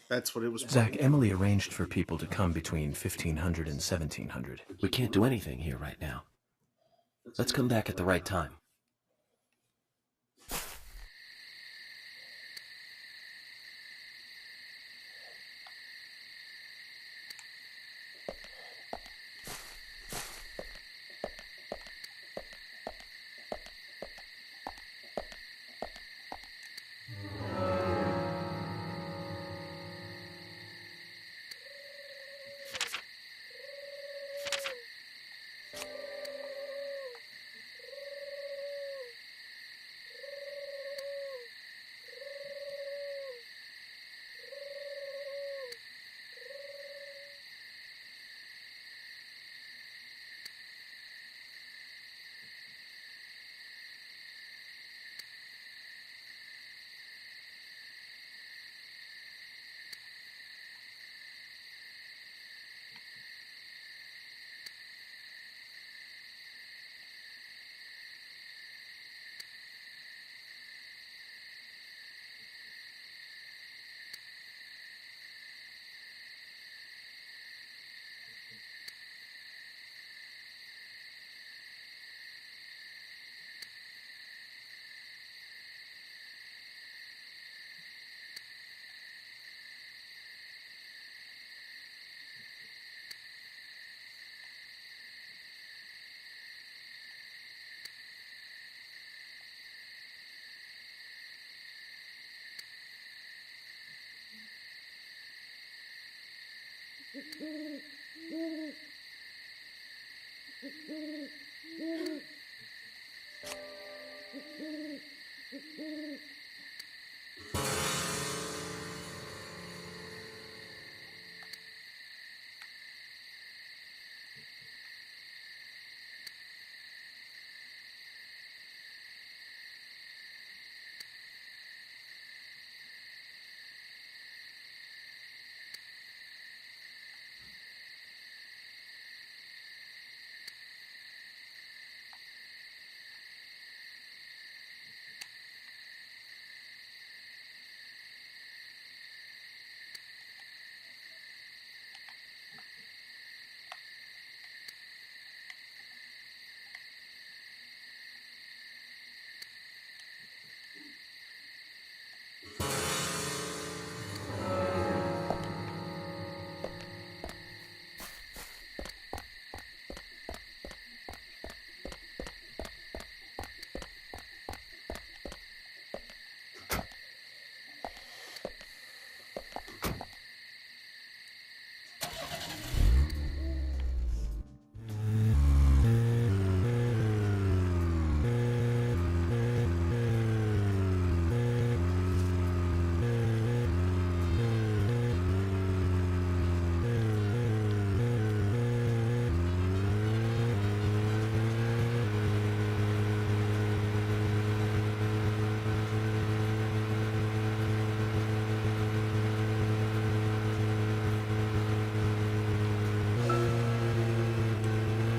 That's what it was. Zach, Emily arranged for people to come between 1500 and 1700. We can't do anything here right now. Let's come back at the right time.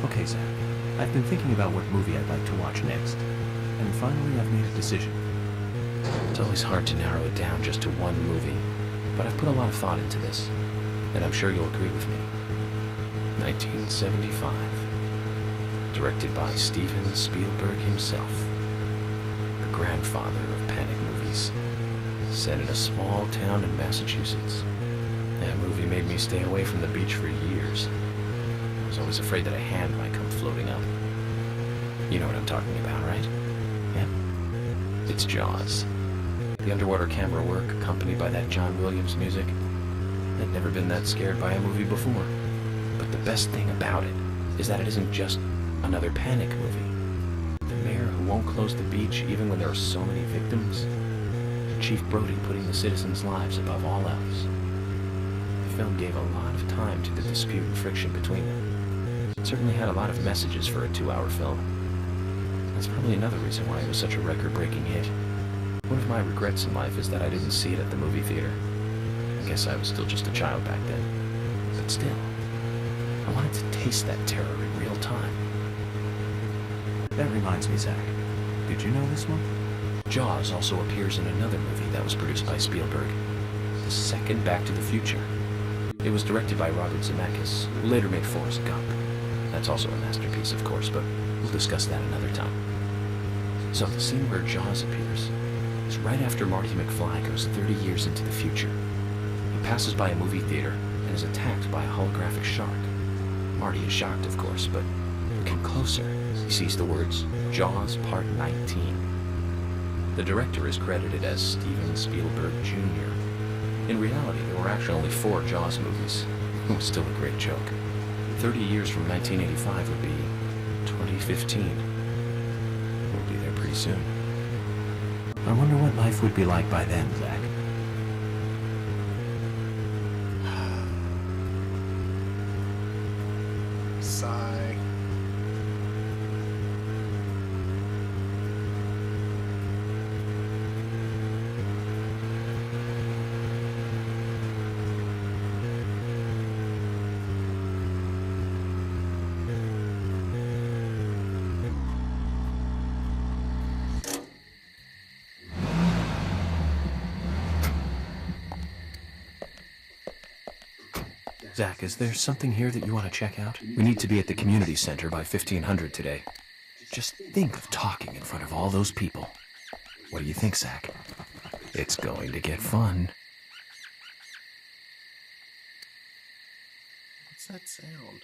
Okay, Zach. I've been thinking about what movie I'd like to watch next. And finally, I've made a decision. It's always hard to narrow it down just to one movie, but I've put a lot of thought into this, and I'm sure you'll agree with me. 1975. Directed by Steven Spielberg himself. The grandfather of panic movies. Set in a small town in Massachusetts. That movie made me stay away from the beach for years. I was always afraid that a hand might come floating up. You know what I'm talking about, right? Yeah. It's Jaws. The underwater camera work, accompanied by that John Williams music. I'd never been that scared by a movie before. But the best thing about it is that it isn't just another panic movie. The mayor who won't close the beach even when there are so many victims. Chief Brody putting the citizens' lives above all else. The film gave a lot of time to the dispute and friction between them. It certainly had a lot of messages for a 2-hour film. That's probably another reason why it was such a record-breaking hit. One of my regrets in life is that I didn't see it at the movie theater. I guess I was still just a child back then. But still, I wanted to taste that terror in real time. That reminds me, Zach. Did you know this one? Jaws also appears in another movie that was produced by Spielberg. the second Back to the Future. It was directed by Robert Zemeckis, who later made Forrest Gump. That's also a masterpiece, of course, but we'll discuss that another time. So the scene where Jaws appears is right after Marty McFly goes 30 years into the future. He passes by a movie theater and is attacked by a holographic shark. Marty is shocked, of course, but looking closer, he sees the words, Jaws Part 19. The director is credited as Steven Spielberg Jr. In reality, there were actually only 4 Jaws movies. It was still a great joke. 30 years from 1985 would be 2015. We'll be there pretty soon. I wonder what life would be like by then, Zach. Sigh. Zach, is there something here that you want to check out? We need to be at the community center by 1500 today. Just think of talking in front of all those people. What do you think, Zach? It's going to get fun. What's that sound?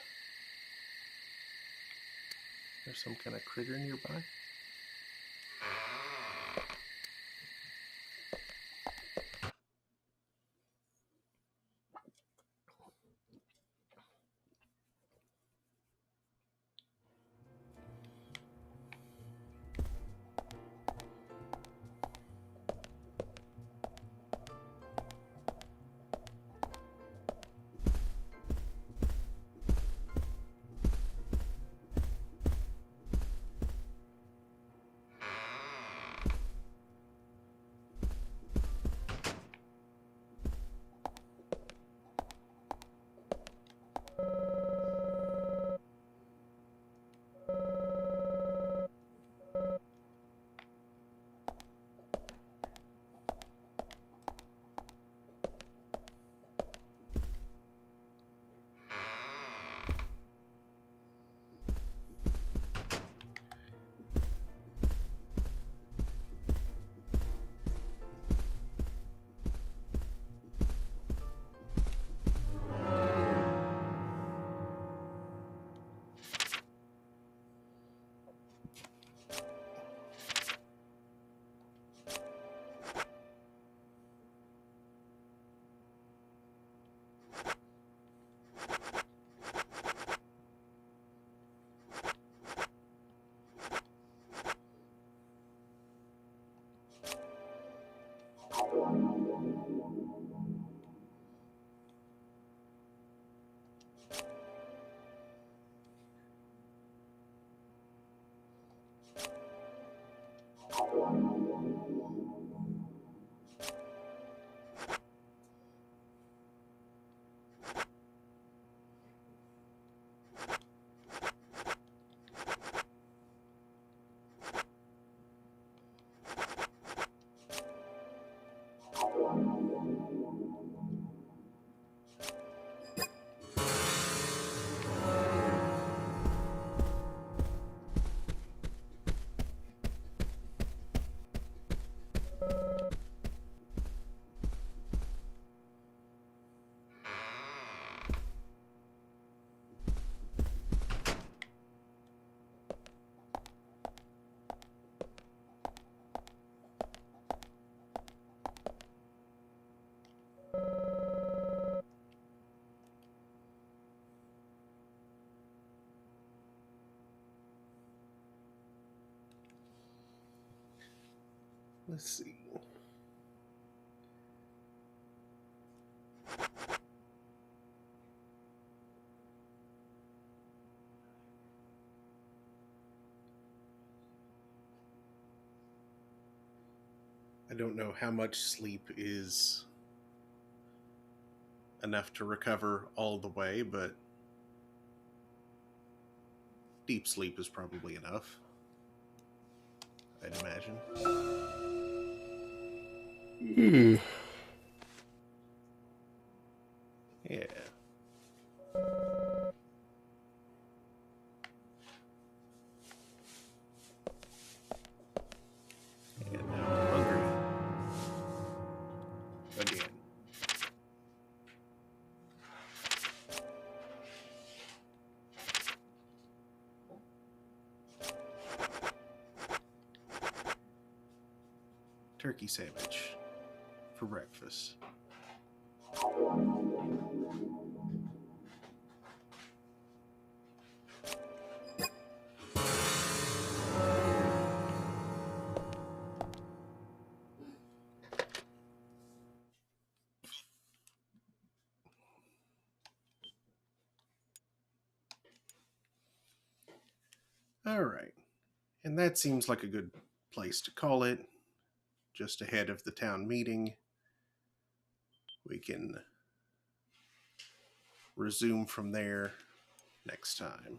There's some kind of critter nearby? Let's see. I don't know how much sleep is enough to recover all the way, but deep sleep is probably enough, I'd imagine. turkey sandwich for breakfast. All right. And that seems like a good place to call it. Just ahead of the town meeting. We can resume from there next time.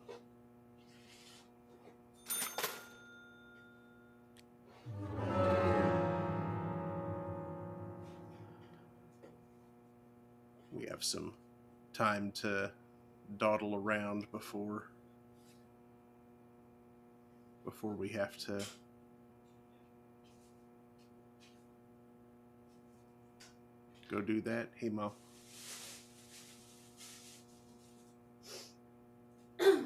We have some time to dawdle around before we have to go do that. Hey, Mo. Is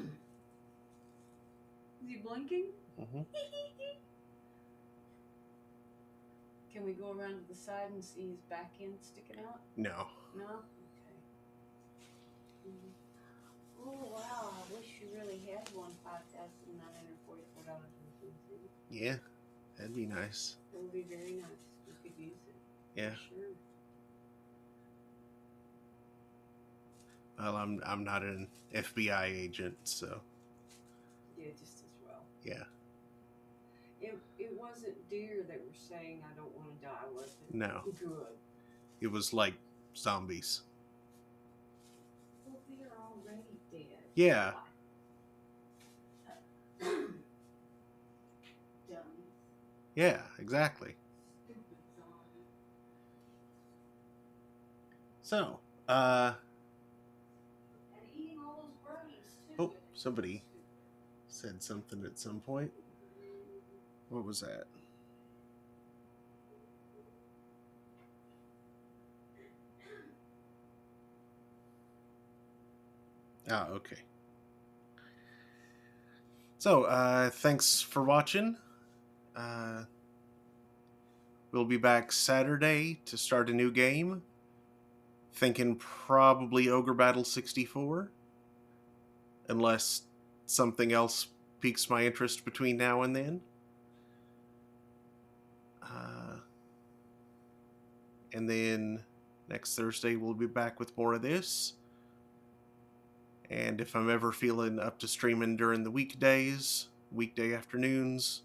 he blinking? Mm-hmm. Can we go around to the side and see his back end sticking out? No. No? Okay. Oh, wow. I wish you really had one $5,944. Yeah, that'd be nice. That would be very nice. We could use it. Yeah. Sure. Well, I'm not an FBI agent, so. Yeah, just as well. Yeah. It wasn't deer that were saying I don't want to die, was it? No. Good. It was like zombies. Well, they're already dead. Yeah. Dummies. Yeah, exactly. Stupid zombies. So, And eating all those brains, too. oh, somebody said something at some point. What was that? Ah, okay. So, thanks for watching. We'll be back Saturday to start a new game. Thinking probably Ogre Battle 64. Unless something else piques my interest between now and then. And then next Thursday we'll be back with more of this. And if I'm ever feeling up to streaming during the weekdays, weekday afternoons,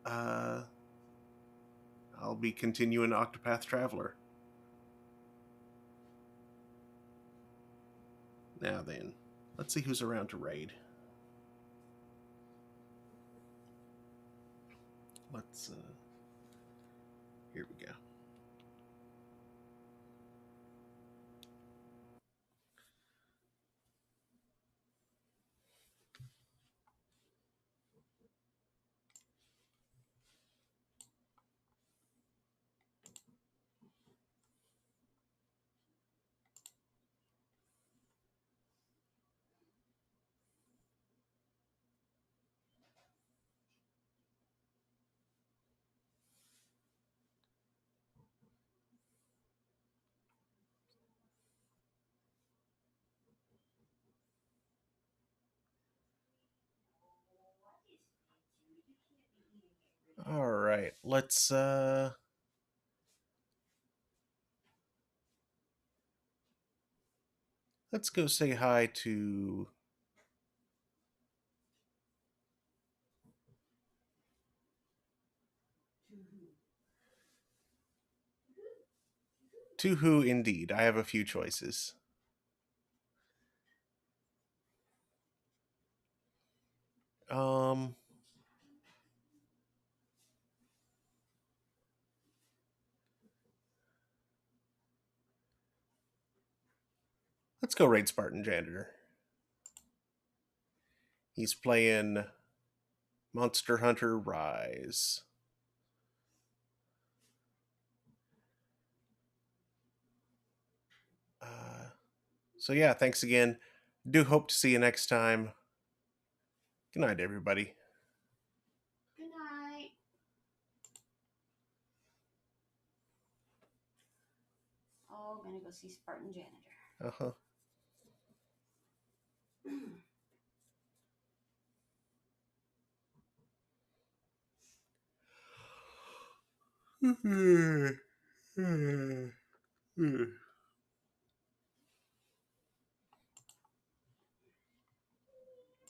I'll be continuing Octopath Traveler. Now then, let's see who's around to raid. Let's, here we go. All right, let's go say hi to who indeed. I have a few choices. Let's go raid Spartan Janitor. He's playing Monster Hunter Rise. So yeah, thanks again. Do hope to see you next time. Good night, everybody. all gonna go see Spartan Janitor. Uh-huh.